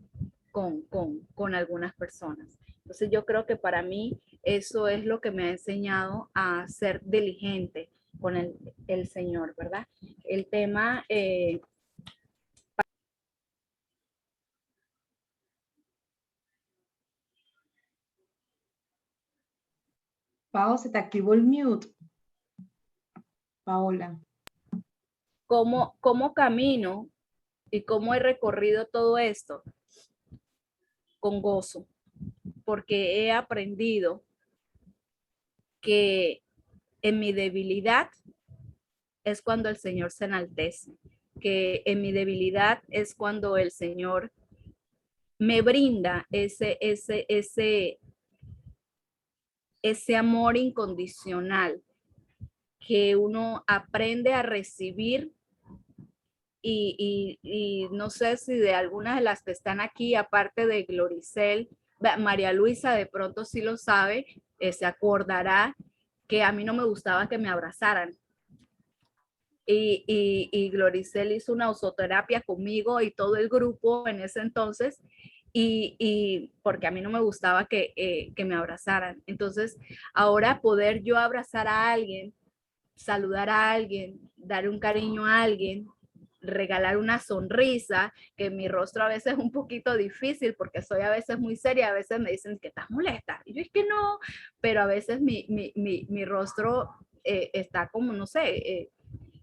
con algunas personas. Entonces yo creo que para mí eso es lo que me ha enseñado a ser diligente con el Señor, ¿verdad? El tema... Pao, se te activó el mute. Paola. ¿Cómo camino y cómo he recorrido todo esto? Con gozo, porque he aprendido que en mi debilidad es cuando el Señor se enaltece, que en mi debilidad es cuando el Señor me brinda ese amor incondicional que uno aprende a recibir y no sé si de algunas de las que están aquí, aparte de Gloricel, María Luisa de pronto sí lo sabe, se acordará que a mí no me gustaba que me abrazaran. Y Gloricel hizo una osoterapia conmigo y todo el grupo en ese entonces, y porque a mí no me gustaba que me abrazaran. Entonces, ahora poder yo abrazar a alguien, saludar a alguien, dar un cariño a alguien, regalar una sonrisa, que mi rostro a veces es un poquito difícil porque soy a veces muy seria, a veces me dicen que estás molesta, y yo es que no, pero a veces mi rostro está como, no sé,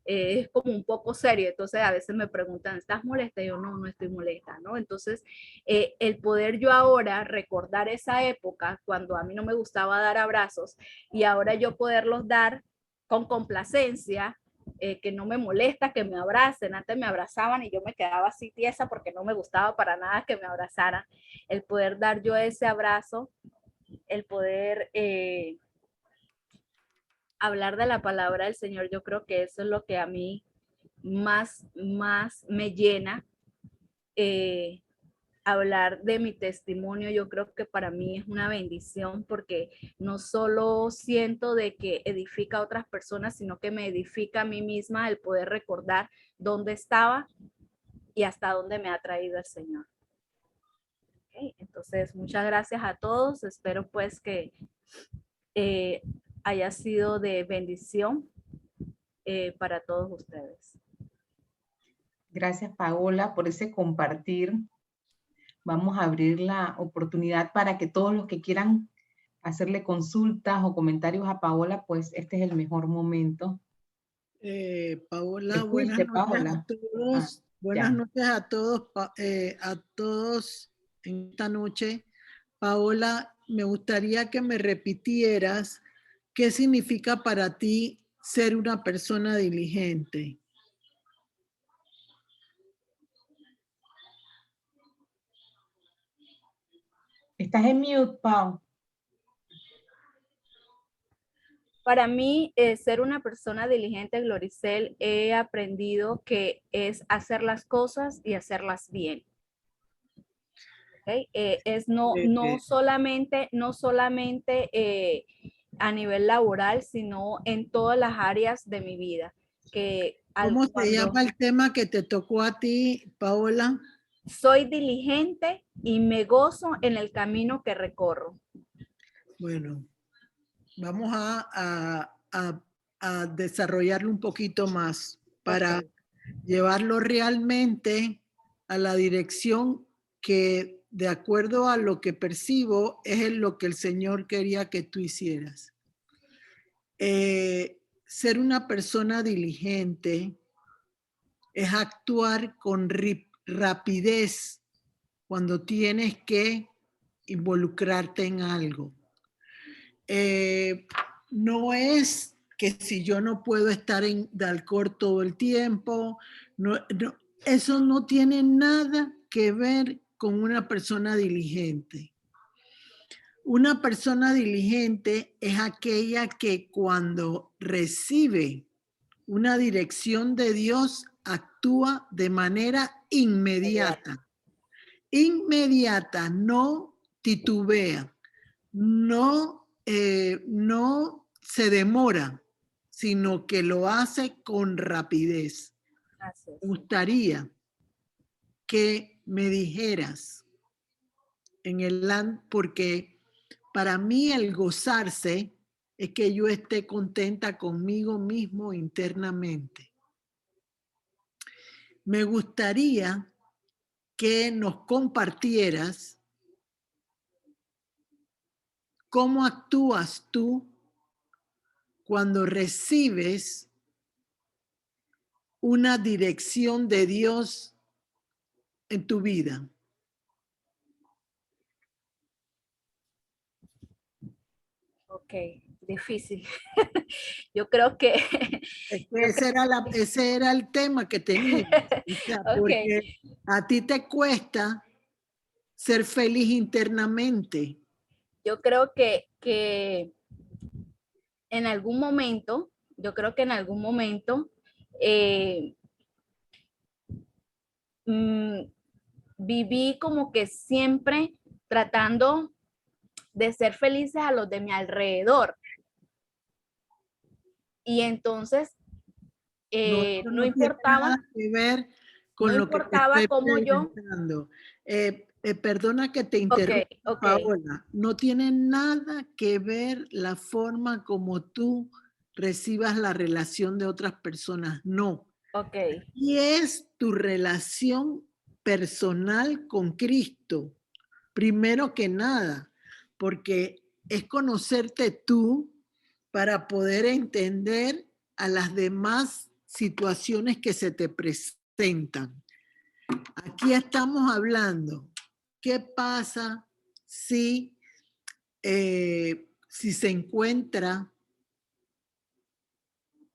es como un poco serio, entonces a veces me preguntan, ¿estás molesta? Y yo no estoy molesta, ¿no? Entonces, el poder yo ahora recordar esa época cuando a mí no me gustaba dar abrazos y ahora yo poderlos dar con complacencia, que no me molesta que me abracen, antes me abrazaban y yo me quedaba así tiesa porque no me gustaba para nada que me abrazaran, el poder dar yo ese abrazo, el poder... hablar de la palabra del Señor, yo creo que eso es lo que a mí más me llena hablar de mi testimonio. Yo creo que para mí es una bendición porque no solo siento de que edifica a otras personas, sino que me edifica a mí misma el poder recordar dónde estaba y hasta dónde me ha traído el Señor. Okay, entonces, muchas gracias a todos. Espero pues que haya sido de bendición para todos ustedes. Gracias, Paola, por ese compartir. Vamos a abrir la oportunidad para que todos los que quieran hacerle consultas o comentarios a Paola, pues este es el mejor momento. Paola, ¿Te buenas fuiste, noches a Paola? todos. Buenas Ya. noches a todos en esta noche. Paola, me gustaría que me repitieras qué significa para ti ser una persona diligente. Estás en mute, Pau. Para mí, ser una persona diligente, Gloricel, he aprendido que es hacer las cosas y hacerlas bien. ¿Okay? Es no solamente a nivel laboral, sino en todas las áreas de mi vida. ¿Cómo se llama el tema que te tocó a ti, Paola? Soy diligente y me gozo en el camino que recorro. Bueno, vamos a desarrollarlo un poquito más para llevarlo realmente a la dirección que, de acuerdo a lo que percibo, es lo que el Señor quería que tú hicieras. Ser una persona diligente es actuar con rapidez cuando tienes que involucrarte en algo. No es que si yo no puedo estar en Dalcor todo el tiempo, eso no tiene nada que ver con una persona diligente. Una persona diligente es aquella que cuando recibe una dirección de Dios actúa de manera inmediata. Inmediata, no titubea, no se demora, sino que lo hace con rapidez. Me gustaría que me dijeras porque para mí el gozarse es que yo esté contenta conmigo mismo internamente. Me gustaría que nos compartieras cómo actúas tú cuando recibes una dirección de Dios en tu vida. Ok, difícil. Yo creo que... Ese era el tema que tenía. O sea, porque a ti te cuesta ser feliz internamente. Yo creo que en algún momento, viví como que siempre tratando de ser felices a los de mi alrededor. Y entonces no importaba, nada que ver con no lo que te importaba estoy cómo yo... preguntando. Perdona que te interrumpa, Paola. No tiene nada que ver la forma como tú recibas la relación de otras personas. No. Y es tu relación personal con Cristo, primero que nada, porque es conocerte tú para poder entender a las demás situaciones que se te presentan. Aquí estamos hablando, ¿qué pasa si se encuentra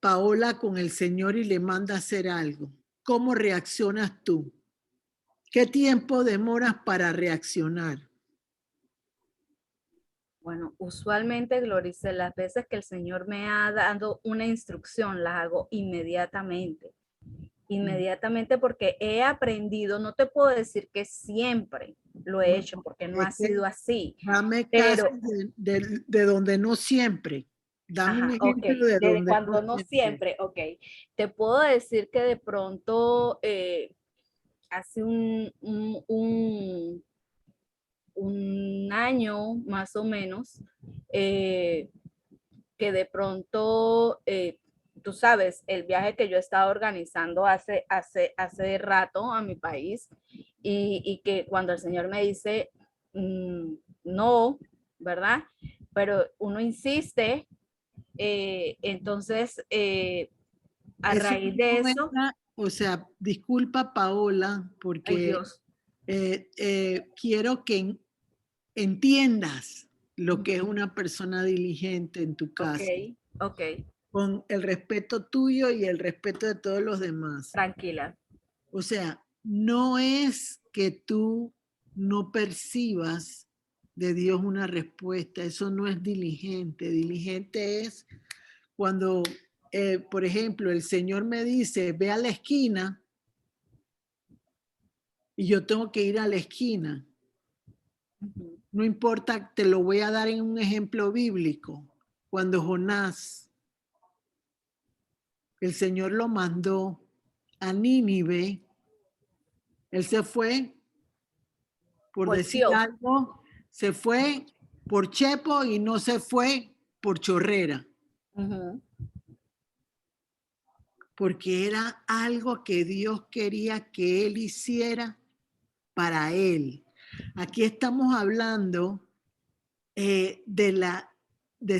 Paola con el Señor y le manda a hacer algo? ¿Cómo reaccionas tú? ¿Qué tiempo demoras para reaccionar? Bueno, usualmente, Glorice, las veces que el Señor me ha dado una instrucción, las hago inmediatamente. inmediatamente, porque he aprendido, no te puedo decir que siempre lo he hecho, porque no ha sido así. Dame pero casos de donde no siempre. Dame un ejemplo ok, de desde donde cuando no no siempre. siempre, ok. Te puedo decir que de pronto hace un año más o menos, que de pronto, tú sabes, el viaje que yo estaba organizando hace rato a mi país y que cuando el Señor me dice, no, ¿verdad? Pero uno insiste, entonces, a Eso raíz de no eso, era, o sea, disculpa Paola, ay porque Dios, quiero que entiendas lo que es una persona diligente en tu ok, caso, ok, con el respeto tuyo y el respeto de todos los demás. tranquila. O sea, no es que tú no percibas de Dios una respuesta, eso no es diligente. Diligente es cuando, por ejemplo, el Señor me dice, ve a la esquina y yo tengo que ir a la esquina. No importa, te lo voy a dar en un ejemplo bíblico. Cuando Jonás, el Señor lo mandó a Nínive, él se fue, por decir Volteó. algo, se fue por chepo y no se fue por chorrera, porque era algo que Dios quería que él hiciera para él. Aquí estamos hablando de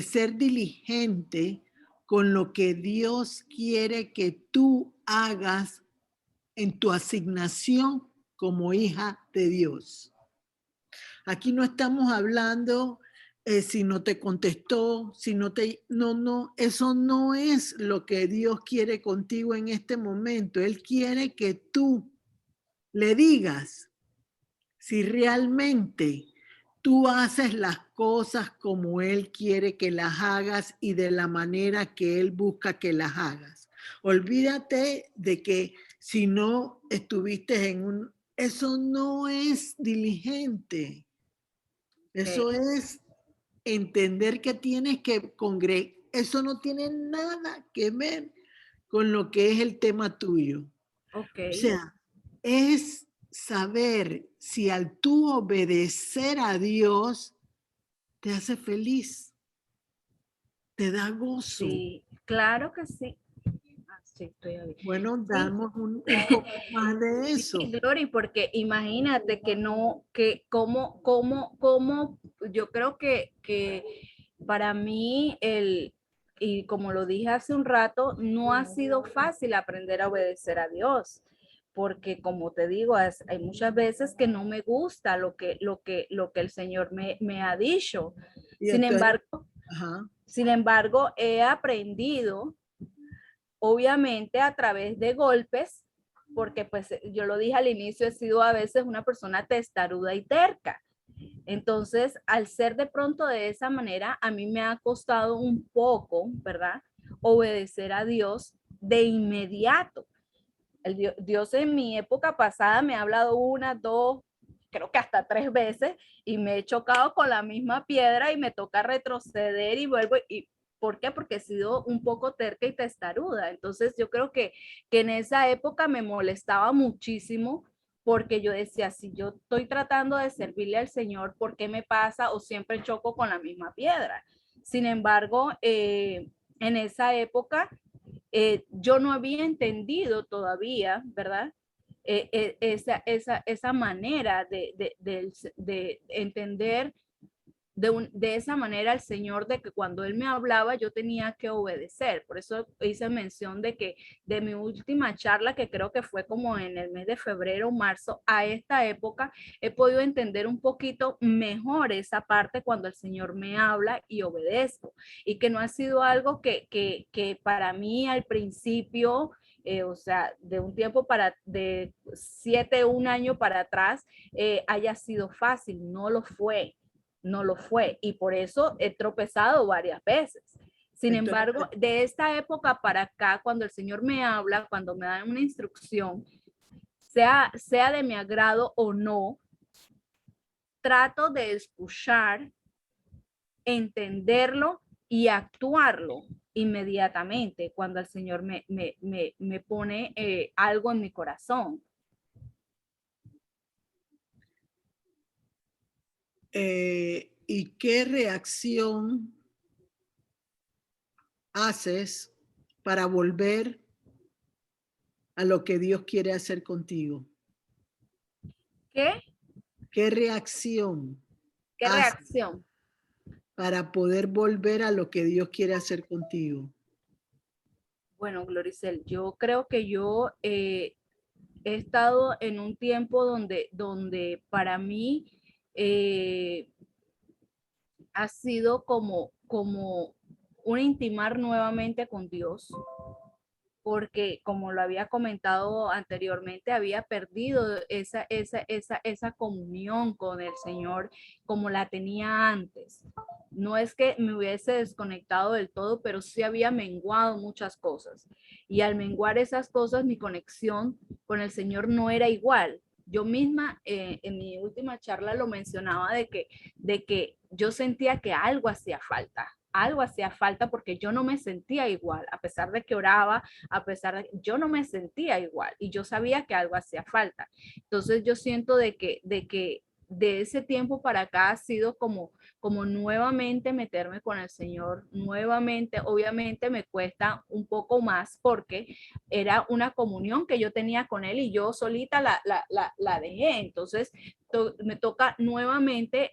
ser diligente con lo que Dios quiere que tú hagas en tu asignación como hija de Dios. Aquí no estamos hablando si no te contestó, si no te... No, eso no es lo que Dios quiere contigo en este momento. Él quiere que tú le digas si realmente tú haces las cosas como Él quiere que las hagas y de la manera que Él busca que las hagas. Olvídate de que si no estuviste en un... Eso no es diligente. Eso es entender que tienes que congregar. Eso no tiene nada que ver con lo que es el tema tuyo. Ok. O sea, es saber si al tú obedecer a Dios te hace feliz, te da gozo. Sí, claro que sí. Sí, estoy ahí. Bueno, Sí, damos un poco más de sí, eso. Glory, porque imagínate que no, que como, yo creo que para mí y como lo dije hace un rato, no ha sido fácil aprender a obedecer a Dios, porque como te digo, hay muchas veces que no me gusta lo que el Señor me ha dicho. Y Sin entonces, embargo, ajá, sin embargo, he aprendido obviamente a través de golpes, porque pues yo lo dije al inicio, he sido a veces una persona testaruda y terca. Entonces, al ser de pronto de esa manera, a mí me ha costado un poco, ¿verdad? Obedecer a Dios de inmediato. Dios en mi época pasada me ha hablado una, dos, creo que hasta tres veces y me he chocado con la misma piedra y me toca retroceder y vuelvo y ¿por qué? Porque he sido un poco terca y testaruda. Entonces yo creo que en esa época me molestaba muchísimo porque yo decía, si yo estoy tratando de servirle al Señor, ¿por qué me pasa o siempre choco con la misma piedra? Sin embargo, en esa época yo no había entendido todavía, ¿verdad? Esa manera de entender de esa manera al Señor, de que cuando Él me hablaba yo tenía que obedecer. Por eso hice mención de que de mi última charla, que creo que fue como en el mes de febrero o marzo, a esta época, he podido entender un poquito mejor esa parte cuando el Señor me habla y obedezco. Y que no ha sido algo que para mí al principio... o sea, de un tiempo de 1 año para atrás, haya sido fácil, no lo fue, no lo fue y por eso he tropezado varias veces. Sin embargo, de esta época para acá, cuando el Señor me habla, cuando me da una instrucción, sea de mi agrado o no, trato de escuchar, entenderlo y actuarlo inmediatamente cuando el Señor me pone algo en mi corazón. ¿Y qué reacción haces para volver a lo que Dios quiere hacer contigo? ¿Qué? ¿Qué reacción? ¿Qué reacción? Para poder volver a lo que Dios quiere hacer contigo. Bueno, Gloricel, yo creo que yo he estado en un tiempo donde para mí ha sido como un intimar nuevamente con Dios, porque como lo había comentado anteriormente, había perdido esa comunión con el Señor como la tenía antes. No es que me hubiese desconectado del todo, pero sí había menguado muchas cosas. Y al menguar esas cosas, mi conexión con el Señor no era igual. Yo misma en mi última charla lo mencionaba de que yo sentía que algo hacía falta porque yo no me sentía igual, a pesar de que oraba, a pesar de que yo no me sentía igual y yo sabía que algo hacía falta. Entonces yo siento de que de ese tiempo para acá ha sido como nuevamente meterme con el Señor, nuevamente, obviamente me cuesta un poco más porque era una comunión que yo tenía con Él y yo solita la dejé. Entonces me toca nuevamente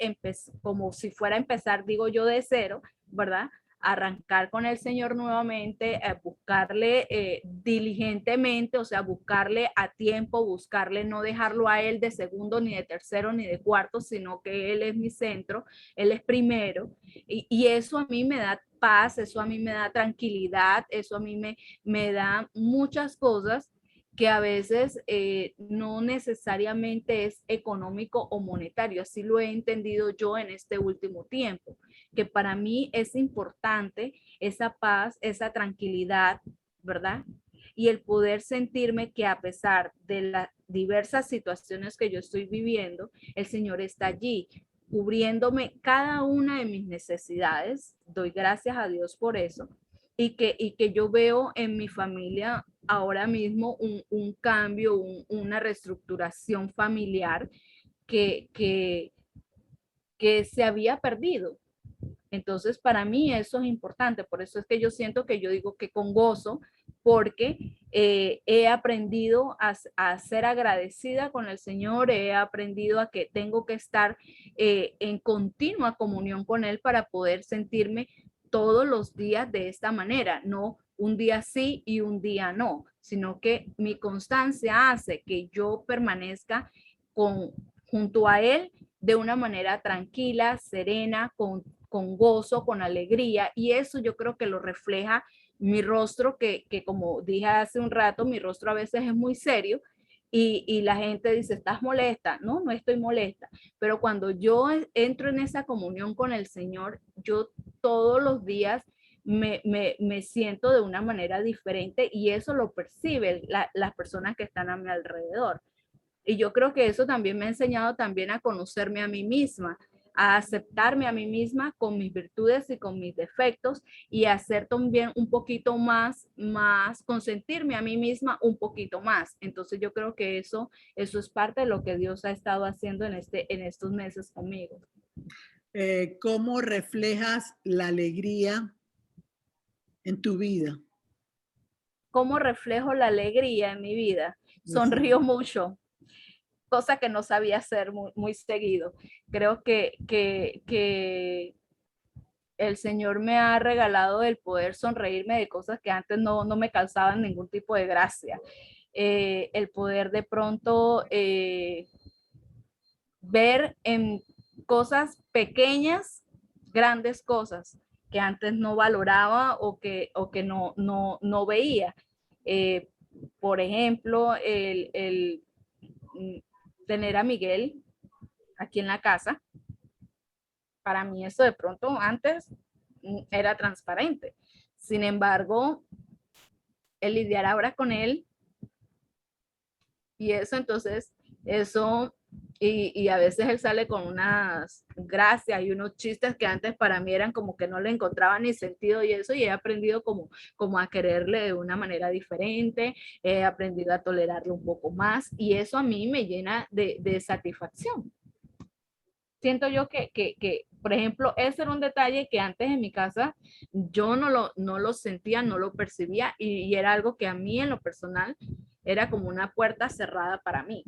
como si fuera a empezar, digo yo, de cero, ¿verdad? Arrancar con el Señor nuevamente, buscarle diligentemente, o sea, buscarle a tiempo, buscarle, no dejarlo a Él de segundo, ni de tercero, ni de cuarto, sino que Él es mi centro, Él es primero. Y eso a mí me da paz, eso a mí me da tranquilidad, eso a mí me da muchas cosas que a veces no necesariamente es económico o monetario. Así lo he entendido yo en este último tiempo, que para mí es importante esa paz, esa tranquilidad, ¿verdad? Y el poder sentirme que a pesar de las diversas situaciones que yo estoy viviendo, el Señor está allí, cubriéndome cada una de mis necesidades. Doy gracias a Dios por eso. Y que yo veo en mi familia ahora mismo un cambio, una reestructuración familiar que se había perdido. Entonces, para mí eso es importante. Por eso es que yo siento que yo digo que con gozo, porque he aprendido a ser agradecida con el Señor, he aprendido a que tengo que estar en continua comunión con Él para poder sentirme todos los días de esta manera, no un día sí y un día no, sino que mi constancia hace que yo permanezca junto a Él de una manera tranquila, serena, con gozo, con alegría, y eso yo creo que lo refleja mi rostro, que como dije hace un rato, mi rostro a veces es muy serio, y la gente dice, ¿estás molesta? No, no estoy molesta, pero cuando yo entro en esa comunión con el Señor, yo todos los días me siento de una manera diferente, y eso lo perciben las personas que están a mi alrededor. Y yo creo que eso también me ha enseñado también a conocerme a mí misma, a aceptarme a mí misma con mis virtudes y con mis defectos, y a hacer también un poquito más, consentirme a mí misma un poquito más. Entonces yo creo que eso es parte de lo que Dios ha estado haciendo en estos meses conmigo. ¿Cómo reflejas la alegría en tu vida? ¿Cómo reflejo la alegría en mi vida? Sonrío mucho, cosa que no sabía hacer muy seguido. Creo que el Señor me ha regalado el poder sonreírme de cosas que antes no me causaban ningún tipo de gracia. El poder de pronto ver en cosas pequeñas, grandes cosas que antes no valoraba o que no veía. Eh, por ejemplo, el tener a Miguel aquí en la casa, para mí eso de pronto antes era transparente. Sin embargo, el lidiar ahora con él y eso, entonces, eso, y a veces él sale con unas gracias y unos chistes que antes para mí eran como que no le encontraba ni sentido y eso, y he aprendido como a quererle de una manera diferente, he aprendido a tolerarlo un poco más, y eso a mí me llena de satisfacción. Siento yo que, por ejemplo, ese era un detalle que antes en mi casa yo no lo sentía, no lo percibía, y era algo que a mí en lo personal era como una puerta cerrada para mí.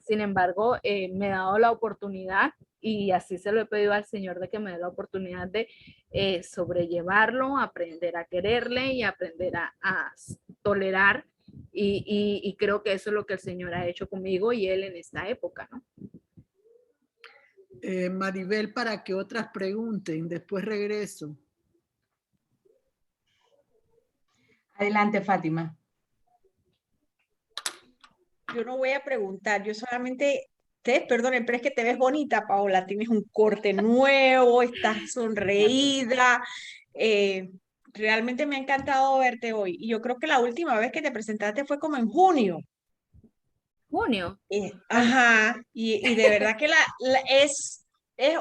Sin embargo, me he dado la oportunidad, y así se lo he pedido al Señor, de que me dé la oportunidad de sobrellevarlo, aprender a quererle y aprender a tolerar, y creo que eso es lo que el Señor ha hecho conmigo y Él en esta época, ¿no? Maribel, para que otras pregunten, después regreso. Adelante, Fátima. Yo no voy a preguntar, yo solamente, ustedes perdonen, pero es que te ves bonita, Paola, tienes un corte nuevo, estás sonreída, realmente me ha encantado verte hoy. Y yo creo que la última vez que te presentaste fue como en junio. Junio. Ajá, y de verdad que es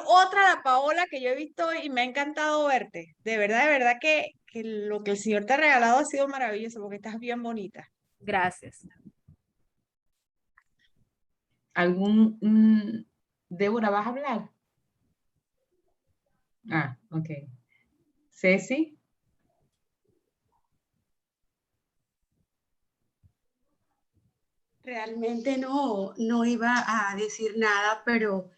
otra la Paola que yo he visto y me ha encantado verte. De verdad que lo que el Señor te ha regalado ha sido maravilloso porque estás bien bonita. Gracias. Débora, ¿vas a hablar? Ah, ok. Ceci. Realmente no iba a decir nada, pero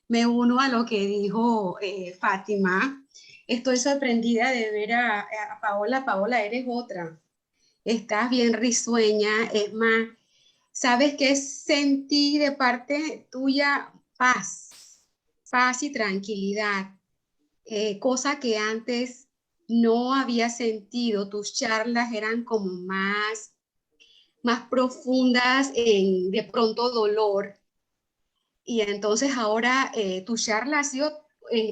me uno a lo que dijo Fátima. Estoy sorprendida de ver a Paola. Paola, eres otra. Estás bien risueña. Es más, ¿sabes qué sentí de parte tuya? Paz y tranquilidad. Cosa que antes no había sentido. Tus charlas eran como más profundas en de pronto dolor. Y entonces ahora tu charla ha sido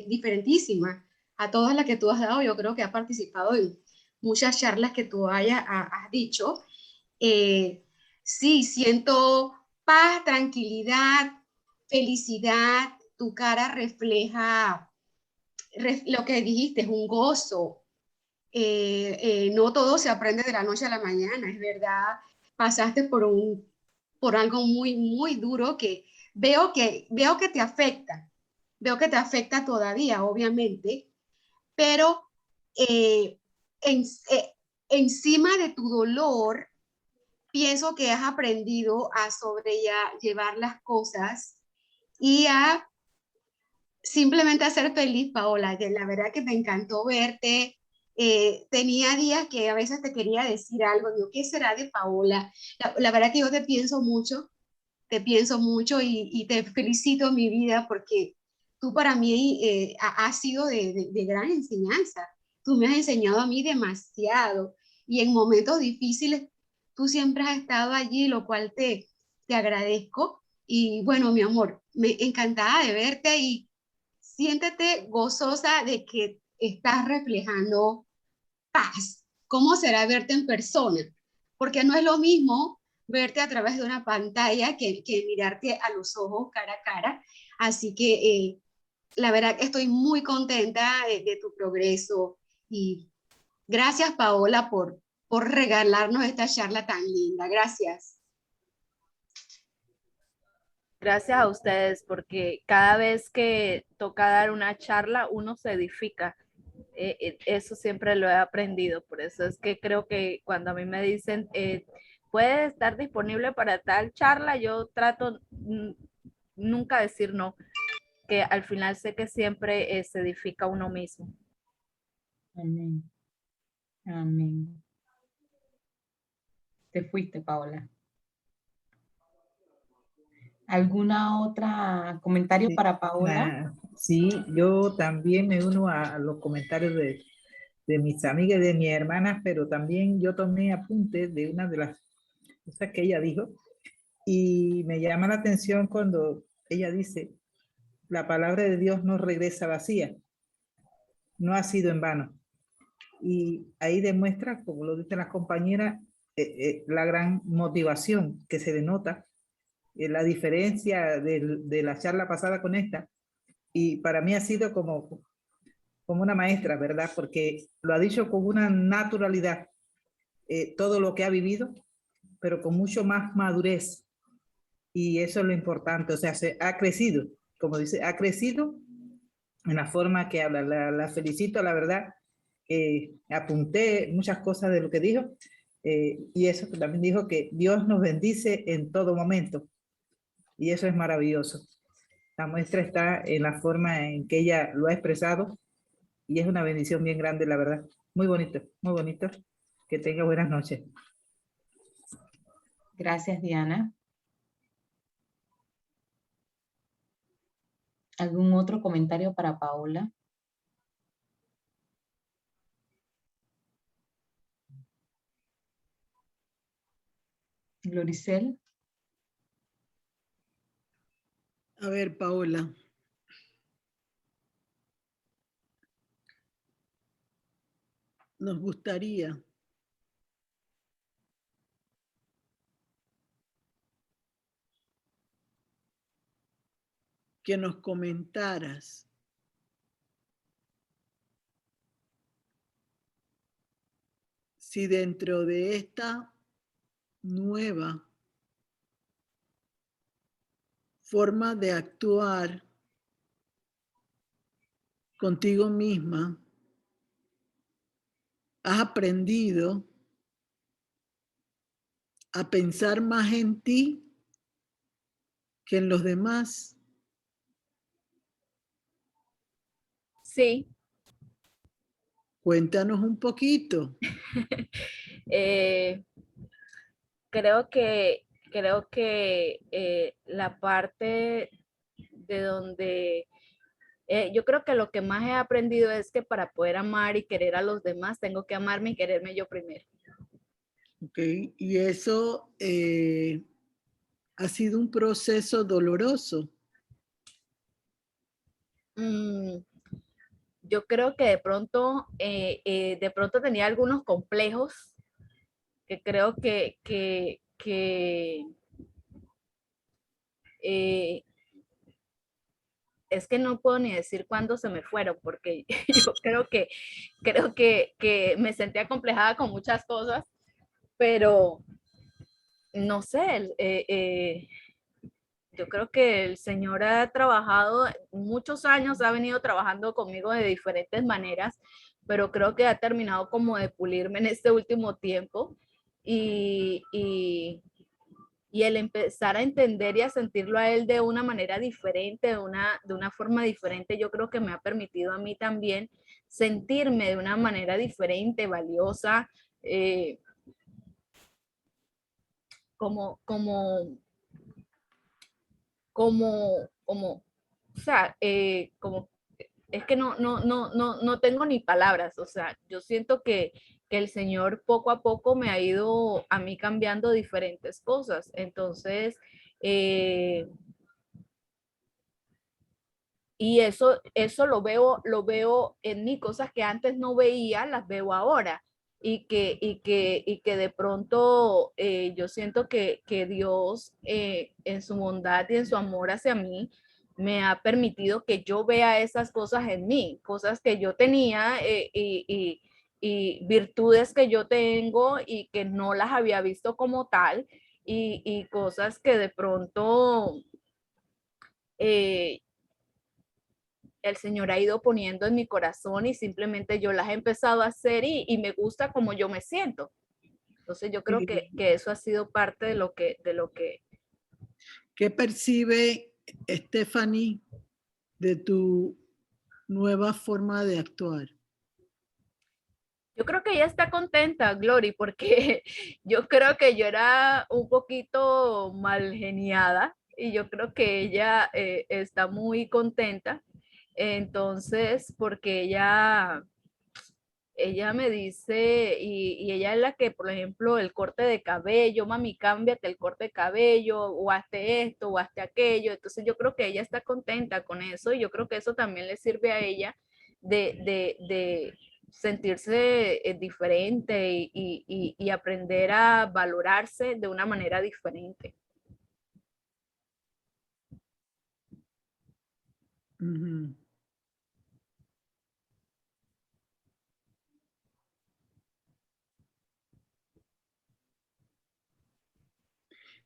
diferentísima a todas las que tú has dado. Yo creo que has participado en muchas charlas que tú has dicho. Sí, siento paz, tranquilidad, felicidad. Tu cara refleja lo que dijiste, es un gozo. No todo se aprende de la noche a la mañana, es verdad. Pasaste por algo muy duro que veo que te afecta todavía, obviamente, pero eh, en, eh, encima de tu dolor, pienso que has aprendido a sobrellevar las cosas y a simplemente a ser feliz, Paola, que la verdad que me encantó verte. Tenía días que a veces te quería decir algo, digo, ¿qué será de Paola? La verdad que yo te pienso mucho y te felicito, mi vida, porque tú para mí has sido de gran enseñanza. Tú me has enseñado a mí demasiado y en momentos difíciles tú siempre has estado allí, lo cual te agradezco. Y bueno, mi amor, me encantada de verte y siéntete gozosa de que estás reflejando paz. ¿Cómo será verte en persona? Porque no es lo mismo verte a través de una pantalla que mirarte a los ojos cara a cara. Así que la verdad que estoy muy contenta de tu progreso y gracias, Paola, por regalarnos esta charla tan linda. Gracias. Gracias a ustedes, porque cada vez que toca dar una charla, uno se edifica. Eso siempre lo he aprendido. Por eso es que creo que cuando a mí me dicen, puede estar disponible para tal charla, yo trato nunca decir no, que al final sé que siempre se edifica uno mismo. Amén. Amén. Te fuiste, Paola. ¿Alguna otra comentario para Paola? Sí, yo también me uno a los comentarios de mis amigas y de mis hermanas, pero también yo tomé apuntes de una de las cosas que ella dijo y me llama la atención cuando ella dice, la palabra de Dios no regresa vacía, no ha sido en vano. Y ahí demuestra, como lo dicen las compañeras, la gran motivación que se denota, la diferencia de la charla pasada con esta. Y para mí ha sido como una maestra, ¿verdad? Porque lo ha dicho con una naturalidad, todo lo que ha vivido, pero con mucho más madurez. Y eso es lo importante, o sea, se ha crecido, como dice, ha crecido en la forma que habla. La felicito, la verdad. Apunté muchas cosas de lo que dijo, y eso que también dijo, que Dios nos bendice en todo momento, y eso es maravilloso. La muestra está en la forma en que ella lo ha expresado, y es una bendición bien grande, la verdad. Muy bonito, muy bonito. Que tenga buenas noches. Gracias, Diana. ¿Algún otro comentario para Paola? Gloricel. A ver, Paola. Nos gustaría que nos comentaras si dentro de esta nueva forma de actuar contigo misma, has aprendido a pensar más en ti que en los demás. Sí. Cuéntanos un poquito. Creo que la parte de donde yo creo que lo que más he aprendido es que para poder amar y querer a los demás, tengo que amarme y quererme yo primero. Ok, y eso ha sido un proceso doloroso. Yo creo que de pronto tenía algunos complejos que creo eh, es que no puedo ni decir cuándo se me fueron, porque yo creo que me sentía acomplejada con muchas cosas, pero no sé, yo creo que el Señor ha trabajado muchos años, ha venido trabajando conmigo de diferentes maneras, pero creo que ha terminado como de pulirme en este último tiempo y el empezar a entender y a sentirlo a él de una manera diferente, de una forma diferente, yo creo que me ha permitido a mí también sentirme de una manera diferente, valiosa, como, como, o sea, como, es que no tengo ni palabras, o sea, yo siento que el Señor poco a poco me ha ido a mí cambiando diferentes cosas, entonces, y eso lo veo en mí, cosas que antes no veía, las veo ahora. Y que de pronto yo siento que Dios en su bondad y en su amor hacia mí me ha permitido que yo vea esas cosas en mí, cosas que yo tenía y virtudes que yo tengo y que no las había visto como tal y cosas que de pronto eh, el Señor ha ido poniendo en mi corazón y simplemente yo las he empezado a hacer y me gusta como yo me siento. Entonces yo creo que eso ha sido parte de lo que... ¿Qué percibe Stephanie de tu nueva forma de actuar? Yo creo que ella está contenta, Glory, porque yo creo que yo era un poquito mal geniada y yo creo que ella está muy contenta. Entonces, porque ella me dice, y ella es la que, por ejemplo, el corte de cabello, mami, cámbiate el corte de cabello, o hazte esto, o hazte aquello. Entonces yo creo que ella está contenta con eso, y yo creo que eso también le sirve a ella de sentirse diferente y aprender a valorarse de una manera diferente. Ujú.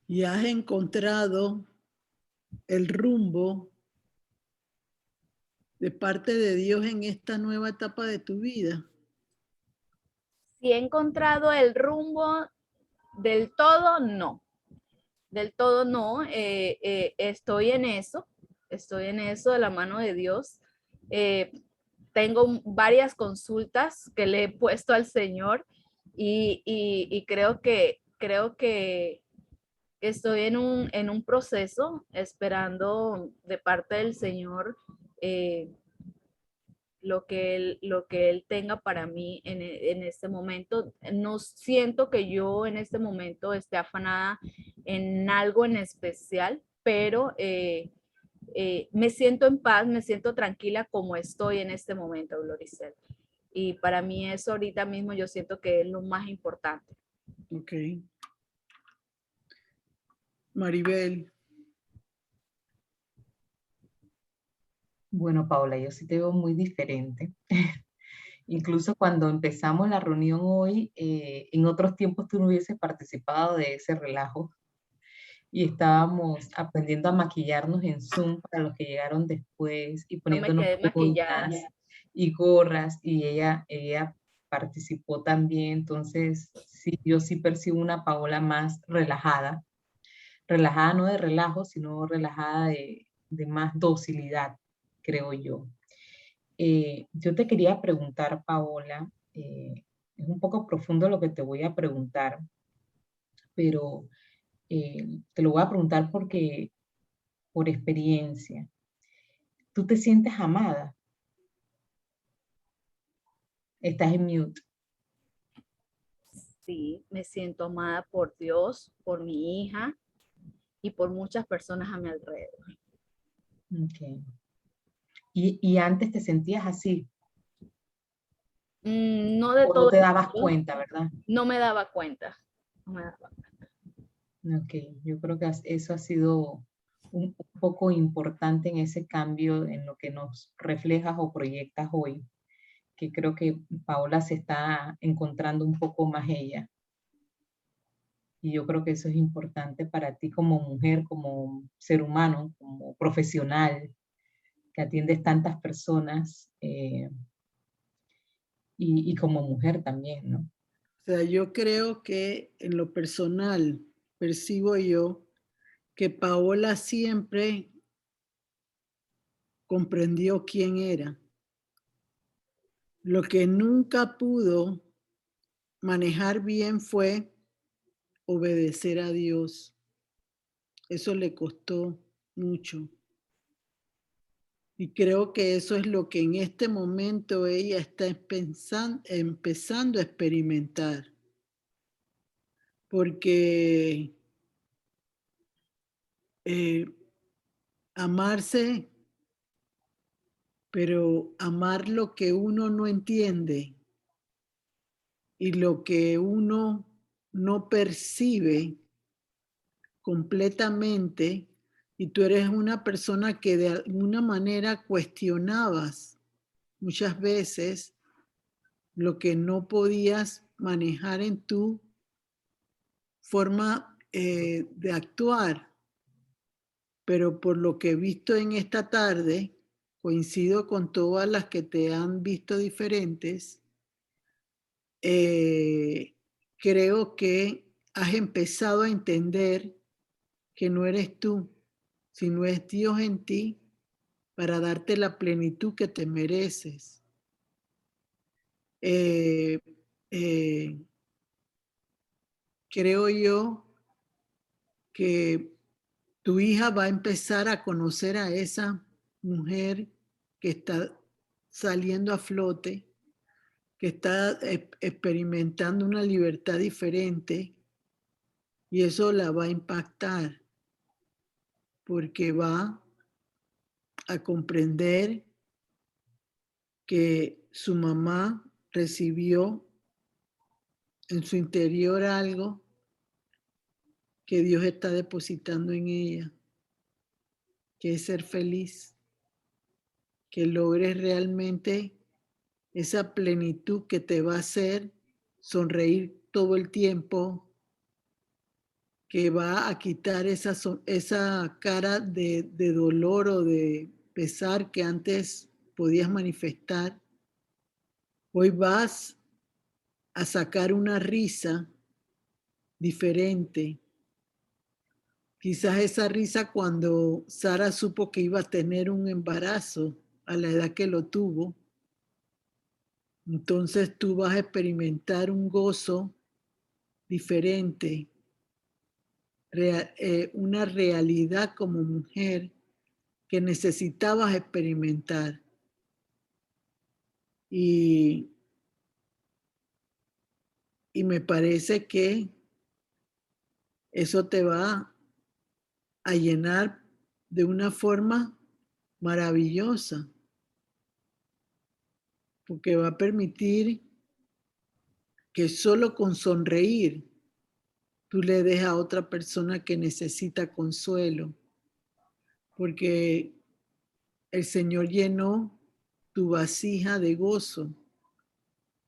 Y has encontrado el rumbo de parte de Dios en esta nueva etapa de tu vida. Si he encontrado el rumbo del todo, no. Del todo no. Estoy en eso de la mano de Dios. Tengo varias consultas que le he puesto al Señor y creo que estoy en un proceso esperando de parte del Señor lo que él tenga para mí en este momento. No siento que yo en este momento esté afanada en algo en especial, pero me siento en paz, me siento tranquila como estoy en este momento, Gloricel. Y para mí eso ahorita mismo yo siento que es lo más importante. Ok. Maribel. Bueno, Paola, yo sí te veo muy diferente. Incluso cuando empezamos la reunión hoy, en otros tiempos tú no hubieses participado de ese relajo y estábamos aprendiendo a maquillarnos en Zoom para los que llegaron después y No me poniéndonos quedé maquillada. boinas y gorras y ella participó también. Entonces, sí, yo sí percibo una Paola más relajada no de relajo, sino relajada de más docilidad, creo yo. Yo te quería preguntar, Paola, es un poco profundo lo que te voy a preguntar, pero te lo voy a preguntar porque por experiencia. ¿Tú te sientes amada? Estás en mute. Sí, me siento amada por Dios, por mi hija y por muchas personas a mi alrededor. Okay. ¿Y antes te sentías así? No de ¿O no todo te el dabas mundo. cuenta, verdad? No me daba cuenta. No me daba cuenta. Ok, yo creo que eso ha sido un poco importante en ese cambio en lo que nos reflejas o proyectas hoy, que creo que Paola se está encontrando un poco más ella. Y yo creo que eso es importante para ti como mujer, como ser humano, como profesional, que atiendes tantas personas y como mujer también, ¿no? O sea, yo creo que en lo personal percibo yo que Paola siempre comprendió quién era. Lo que nunca pudo manejar bien fue obedecer a Dios. Eso le costó mucho. Y creo que eso es lo que en este momento ella está empezando a experimentar. Porque amarse, pero amar lo que uno no entiende y lo que uno no percibe completamente, y tú eres una persona que de alguna manera cuestionabas muchas veces lo que no podías manejar en tu forma de actuar. Pero por lo que he visto en esta tarde, coincido con todas las que te han visto diferentes, creo que has empezado a entender que no eres tú, sino es Dios en ti para darte la plenitud que te mereces. Creo yo que tu hija va a empezar a conocer a esa mujer que está saliendo a flote, que está experimentando una libertad diferente, y eso la va a impactar porque va a comprender que su mamá recibió en su interior algo que Dios está depositando en ella, que es ser feliz, que logres realmente esa plenitud que te va a hacer sonreír todo el tiempo, que va a quitar esa cara de dolor o de pesar que antes podías manifestar. Hoy vas a sacar una risa diferente. Quizás esa risa cuando Sara supo que iba a tener un embarazo a la edad que lo tuvo. Entonces tú vas a experimentar un gozo diferente, una realidad como mujer que necesitabas experimentar. Y me parece que eso te va a llenar de una forma maravillosa, porque va a permitir que solo con sonreír tú le des a otra persona que necesita consuelo, porque el Señor llenó tu vasija de gozo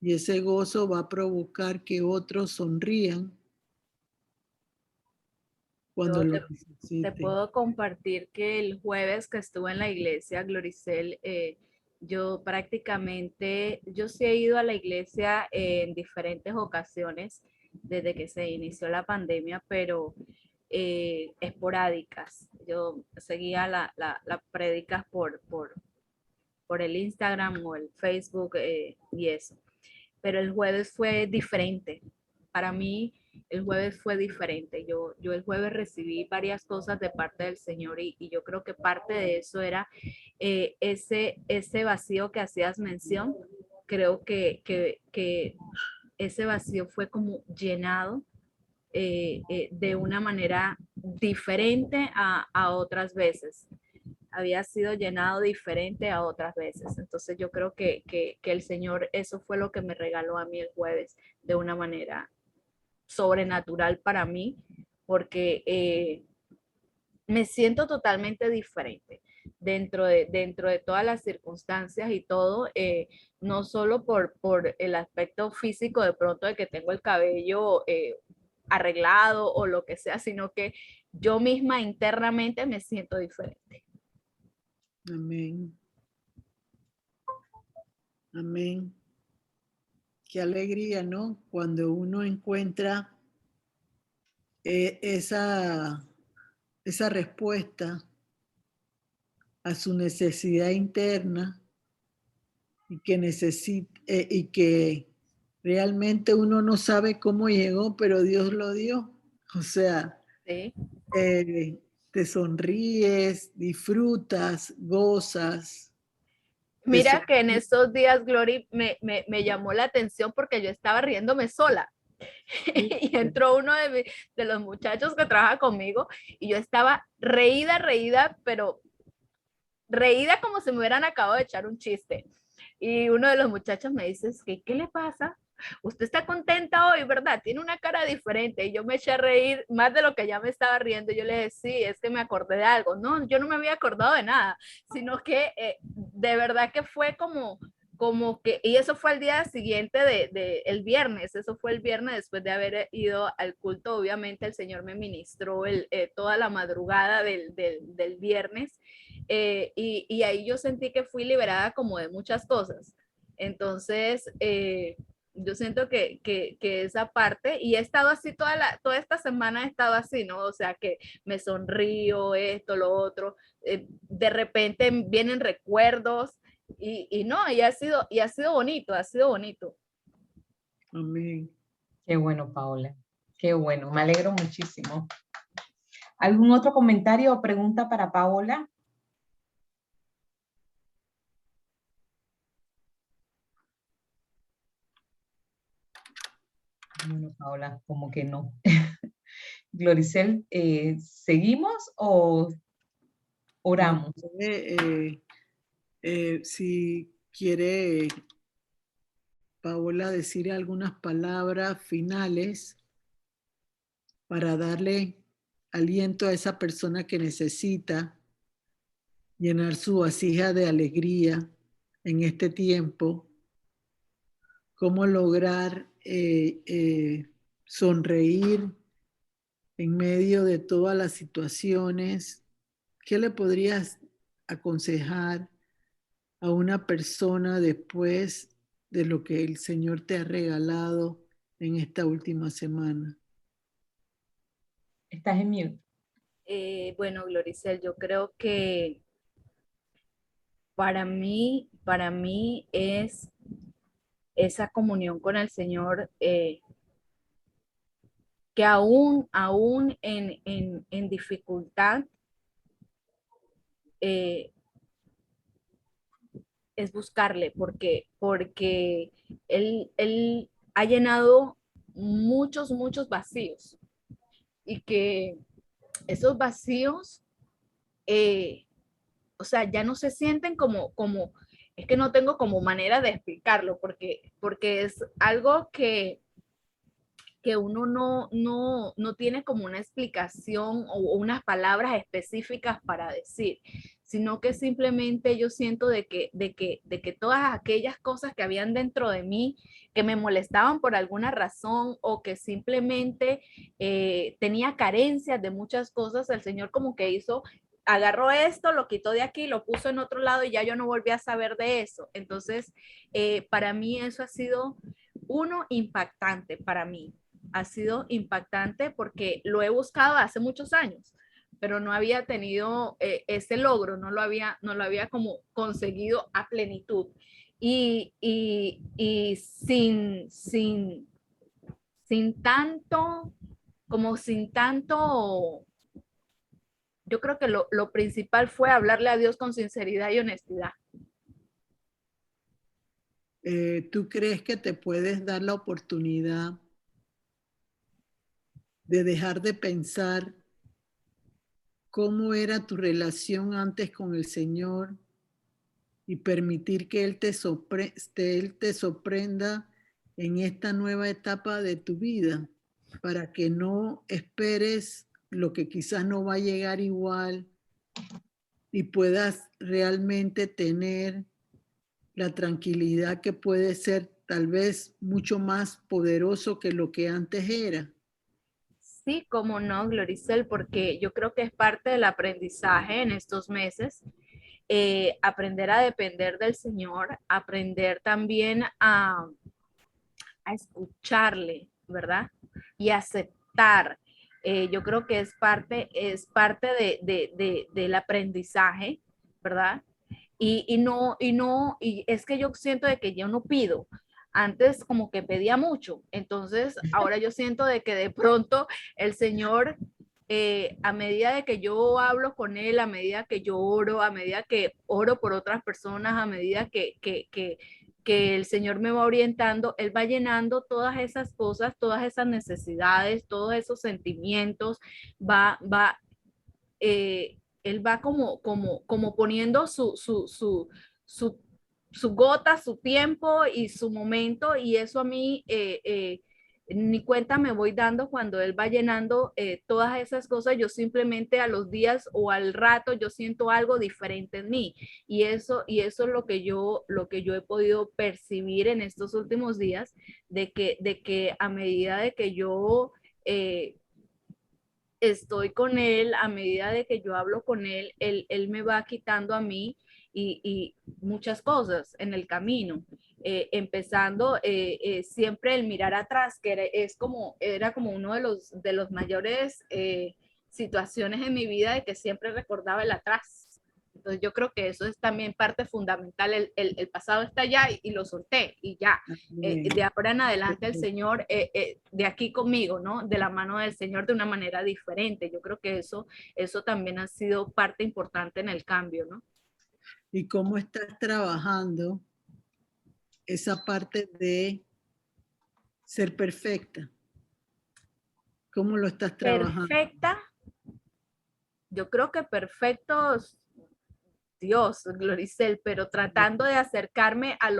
y ese gozo va a provocar que otros sonrían cuando lo necesiten. Te puedo compartir que el jueves que estuve en la iglesia, Gloricel, yo prácticamente, yo sí he ido a la iglesia en diferentes ocasiones desde que se inició la pandemia, pero esporádicas. Yo seguía las prédicas por el Instagram o el Facebook y eso. Pero el jueves fue diferente. Para mí, el jueves fue diferente. Yo el jueves recibí varias cosas de parte del Señor y yo creo que parte de eso era ese vacío que hacías mención. Creo que ese vacío fue como llenado de una manera diferente a otras veces. Había sido llenado diferente a otras veces. Entonces yo creo que el Señor, eso fue lo que me regaló a mí el jueves de una manera sobrenatural para mí, porque me siento totalmente diferente dentro de todas las circunstancias y todo, no solo por el aspecto físico de pronto de que tengo el cabello arreglado o lo que sea, sino que yo misma internamente me siento diferente. Amén. Amén. Qué alegría, ¿no? Cuando uno encuentra esa respuesta a su necesidad interna y que realmente uno no sabe cómo llegó, pero Dios lo dio. O sea, ¿Sí? Te sonríes, disfrutas, gozas. Mira que en estos días, Glory, me llamó la atención porque yo estaba riéndome sola. Y entró uno de los muchachos que trabaja conmigo y yo estaba reída, pero reída como si me hubieran acabado de echar un chiste. Y uno de los muchachos me dice, ¿qué le pasa? Usted está contenta hoy, ¿verdad? Tiene una cara diferente. Y yo me eché a reír más de lo que ya me estaba riendo. Yo le dije, sí, es que me acordé de algo. No, yo no me había acordado de nada, sino que de verdad que fue como que, y eso fue el día siguiente el viernes, eso fue el viernes después de haber ido al culto. Obviamente el Señor me ministró toda la madrugada del viernes. Y ahí yo sentí que fui liberada como de muchas cosas. Entonces, yo siento que esa parte, y he estado así toda esta semana he estado así, ¿no? O sea, que me sonrío, esto, lo otro, de repente vienen recuerdos y no, y ha sido bonito, ha sido bonito. Amén. Qué bueno, Paola. Qué bueno, me alegro muchísimo. ¿Algún otro comentario o pregunta para Paola? Bueno, Paola, como que no. Gloricel, ¿seguimos o oramos? Si quiere Paola, decir algunas palabras finales para darle aliento a esa persona que necesita llenar su vasija de alegría en este tiempo. Cómo lograr sonreír en medio de todas las situaciones. ¿Qué le podrías aconsejar a una persona después de lo que el Señor te ha regalado en esta última semana? Estás en mute. Bueno, Gloricel, yo creo que para mí es esa comunión con el Señor, que aún en dificultad, es buscarle, porque él ha llenado muchos vacíos, y que esos vacíos, o sea, ya no se sienten es que no tengo como manera de explicarlo, porque es algo que uno no tiene como una explicación o unas palabras específicas para decir, sino que simplemente yo siento de que todas aquellas cosas que habían dentro de mí, que me molestaban por alguna razón, o que simplemente tenía carencias de muchas cosas, el Señor como que agarró esto, lo quitó de aquí, lo puso en otro lado, y ya yo no volví a saber de eso. Entonces, para mí eso ha sido impactante para mí. Ha sido impactante porque lo he buscado hace muchos años, pero no había tenido ese logro, no lo había como conseguido a plenitud. Y sin tanto, yo creo que lo principal fue hablarle a Dios con sinceridad y honestidad. ¿Tú crees que te puedes dar la oportunidad de dejar de pensar cómo era tu relación antes con el Señor y permitir que Él te sorprenda en esta nueva etapa de tu vida, para que no esperes lo que quizás no va a llegar igual y puedas realmente tener la tranquilidad que puede ser tal vez mucho más poderoso que lo que antes era? Sí, cómo no, Gloricel, porque yo creo que es parte del aprendizaje en estos meses, aprender a depender del Señor, aprender también a escucharle, ¿verdad? Y aceptar. Yo creo que es parte del aprendizaje, ¿verdad? Y es que yo siento de que yo no pido. Antes como que pedía mucho, entonces ahora yo siento de que de pronto el Señor, a medida de que yo hablo con Él, a medida que yo oro, a medida que oro por otras personas, a medida que el Señor me va orientando, Él va llenando todas esas cosas, todas esas necesidades, todos esos sentimientos, él va como poniendo su gota, su tiempo y su momento, y eso a mí ni cuenta me voy dando cuando él va llenando todas esas cosas. Yo simplemente a los días o al rato yo siento algo diferente en mí, y eso es lo que yo he podido percibir en estos últimos días, de que a medida de que yo estoy con él, a medida de que yo hablo con él, él me va quitando a mí y muchas cosas en el camino. Empezando siempre el mirar atrás, que era como uno de los mayores situaciones en mi vida, de que siempre recordaba el atrás. Entonces yo creo que eso es también parte fundamental. El pasado está allá y lo solté y ya. De ahora en adelante el Señor, de aquí conmigo, ¿no? De la mano del Señor de una manera diferente. Yo creo que eso también ha sido parte importante en el cambio, ¿no? ¿Y cómo estás trabajando esa parte de ser perfecta? ¿Cómo lo estás trabajando? Perfecta. Yo creo que perfectos, Dios, Gloricel, pero tratando de acercarme a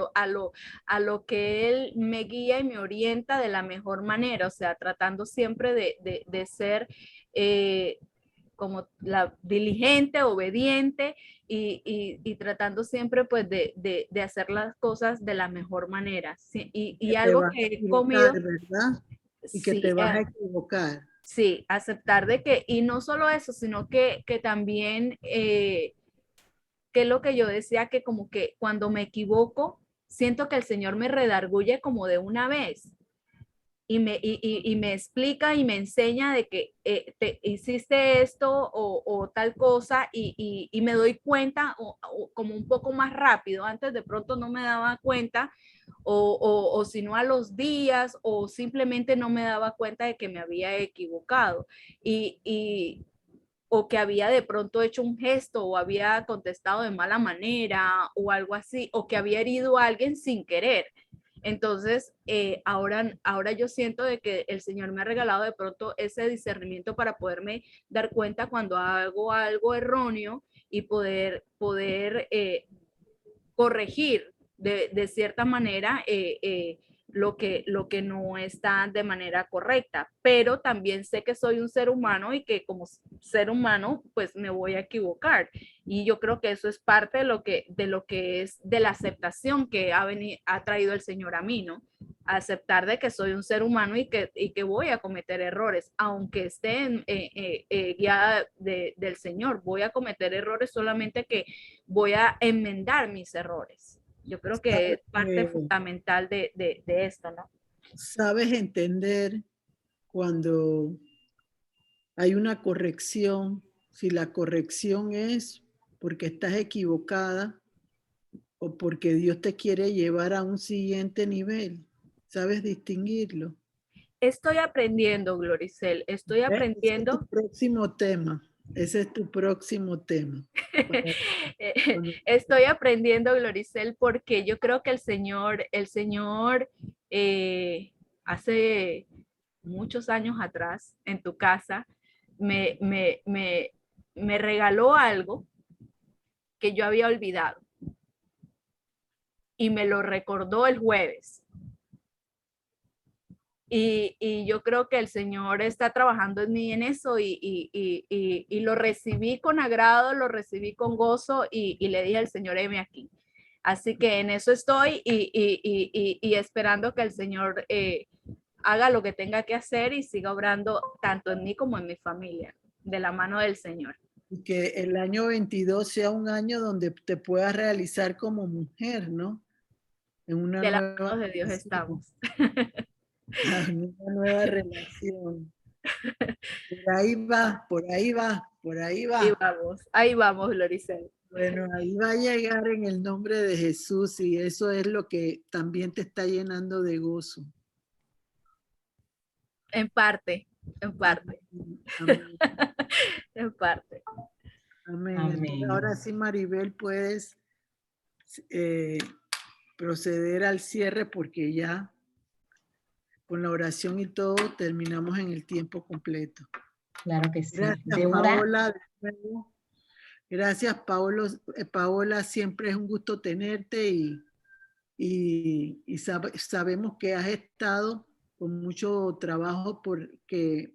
lo que Él me guía y me orienta de la mejor manera, o sea, tratando siempre de ser como la diligente, obediente y tratando siempre pues de hacer las cosas de la mejor manera. Sí, y algo que he comido, ¿verdad? Y que sí, te vas a equivocar. sí, aceptar de que, y no solo eso, sino que también, que es lo que yo decía, que como que cuando me equivoco, siento que el Señor me redarguye como de una vez y me explica y me enseña de que te hiciste esto o tal cosa y me doy cuenta o como un poco más rápido. Antes de pronto no me daba cuenta o si no a los días o simplemente no me daba cuenta de que me había equivocado o que había de pronto hecho un gesto o había contestado de mala manera o algo así, o que había herido a alguien sin querer. Entonces, ahora yo siento de que el Señor me ha regalado de pronto ese discernimiento para poderme dar cuenta cuando hago algo erróneo y poder corregir de cierta manera lo que no está de manera correcta, pero también sé que soy un ser humano y que como ser humano pues me voy a equivocar y yo creo que eso es parte de lo que es de la aceptación que ha traído el Señor a mí, ¿no? Aceptar de que soy un ser humano y que voy a cometer errores, aunque esté guiada del Señor, voy a cometer errores, solamente que voy a enmendar mis errores. Yo creo que es parte fundamental de esto, ¿no? Sabes entender cuando hay una corrección, si la corrección es porque estás equivocada o porque Dios te quiere llevar a un siguiente nivel. ¿Sabes distinguirlo? Estoy aprendiendo, Gloricel, estoy aprendiendo. Ese es tu próximo tema. Ese es tu próximo tema. Estoy aprendiendo, Gloricel, porque yo creo que el Señor hace muchos años atrás, en tu casa, me regaló algo que yo había olvidado y me lo recordó el jueves. Y yo creo que el Señor está trabajando en mí en eso y lo recibí con agrado, lo recibí con gozo y le dije al Señor, heme aquí. Así que en eso estoy y esperando que el Señor haga lo que tenga que hacer y siga obrando tanto en mí como en mi familia, de la mano del Señor. Y que el año 22 sea un año donde te puedas realizar como mujer, ¿no? En una De la nueva mano de Dios relación. estamos. En una nueva relación. Por ahí va, por ahí va, por ahí va. Ahí vamos, Loricel. Bueno, ahí va a llegar en el nombre de Jesús y eso es lo que también te está llenando de gozo. En parte, en parte. Amén. En parte. Amén. Amén. Entonces, ahora sí, Maribel, puedes proceder al cierre porque ya con la oración y todo terminamos en el tiempo completo. Claro que sí. Gracias, Paola. De nuevo. Gracias, Paola. Siempre es un gusto tenerte y sabemos que has estado con mucho trabajo porque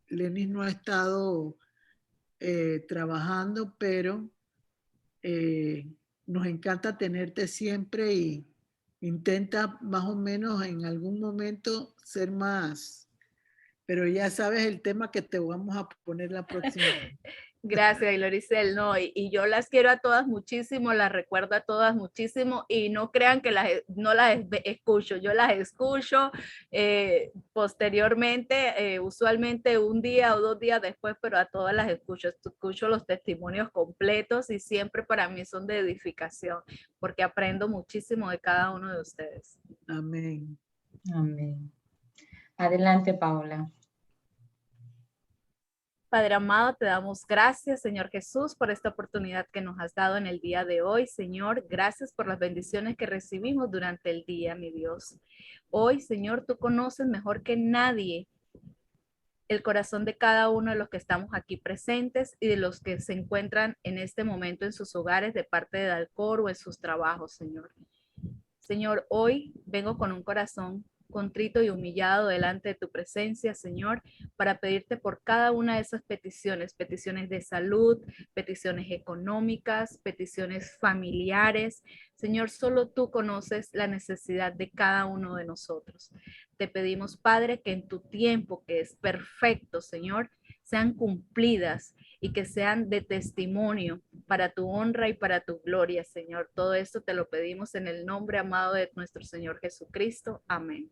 Lenis no ha estado trabajando, pero nos encanta tenerte siempre y intenta más o menos en algún momento ser más, pero ya sabes el tema que te vamos a poner la próxima vez. Gracias, Gloricel, no, y yo las quiero a todas muchísimo, las recuerdo a todas muchísimo y no crean que no las escucho, yo las escucho posteriormente, usualmente un día o 2 días después, pero a todas las escucho los testimonios completos y siempre para mí son de edificación, porque aprendo muchísimo de cada uno de ustedes. Amén. Amén. Adelante, Paola. Padre amado, te damos gracias, Señor Jesús, por esta oportunidad que nos has dado en el día de hoy. Señor, gracias por las bendiciones que recibimos durante el día, mi Dios. Hoy, Señor, tú conoces mejor que nadie el corazón de cada uno de los que estamos aquí presentes y de los que se encuentran en este momento en sus hogares de parte de Dalcor o en sus trabajos, Señor. Señor, hoy vengo con un corazón contrito y humillado delante de tu presencia, Señor, para pedirte por cada una de esas peticiones, peticiones de salud, peticiones económicas, peticiones familiares. Señor, solo tú conoces la necesidad de cada uno de nosotros. Te pedimos, Padre, que en tu tiempo, que es perfecto, Señor, sean cumplidas y que sean de testimonio para tu honra y para tu gloria, Señor. Todo esto te lo pedimos en el nombre amado de nuestro Señor Jesucristo. Amén.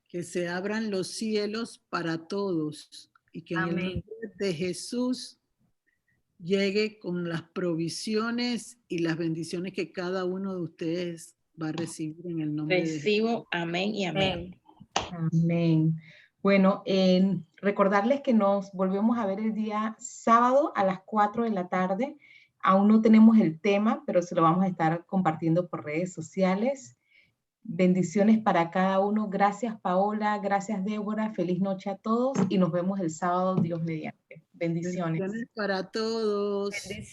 Que se abran los cielos para todos y que en el nombre de Jesús llegue con las provisiones y las bendiciones que cada uno de ustedes va a recibir en el nombre de Jesús. Recibo, amén y amén. Amén. Bueno, recordarles que nos volvemos a ver el día sábado a las 4 de la tarde. Aún no tenemos el tema, pero se lo vamos a estar compartiendo por redes sociales. Bendiciones para cada uno. Gracias, Paola. Gracias, Débora. Feliz noche a todos y nos vemos el sábado, Dios mediante. Bendiciones. Bendiciones para todos. Bendiciones.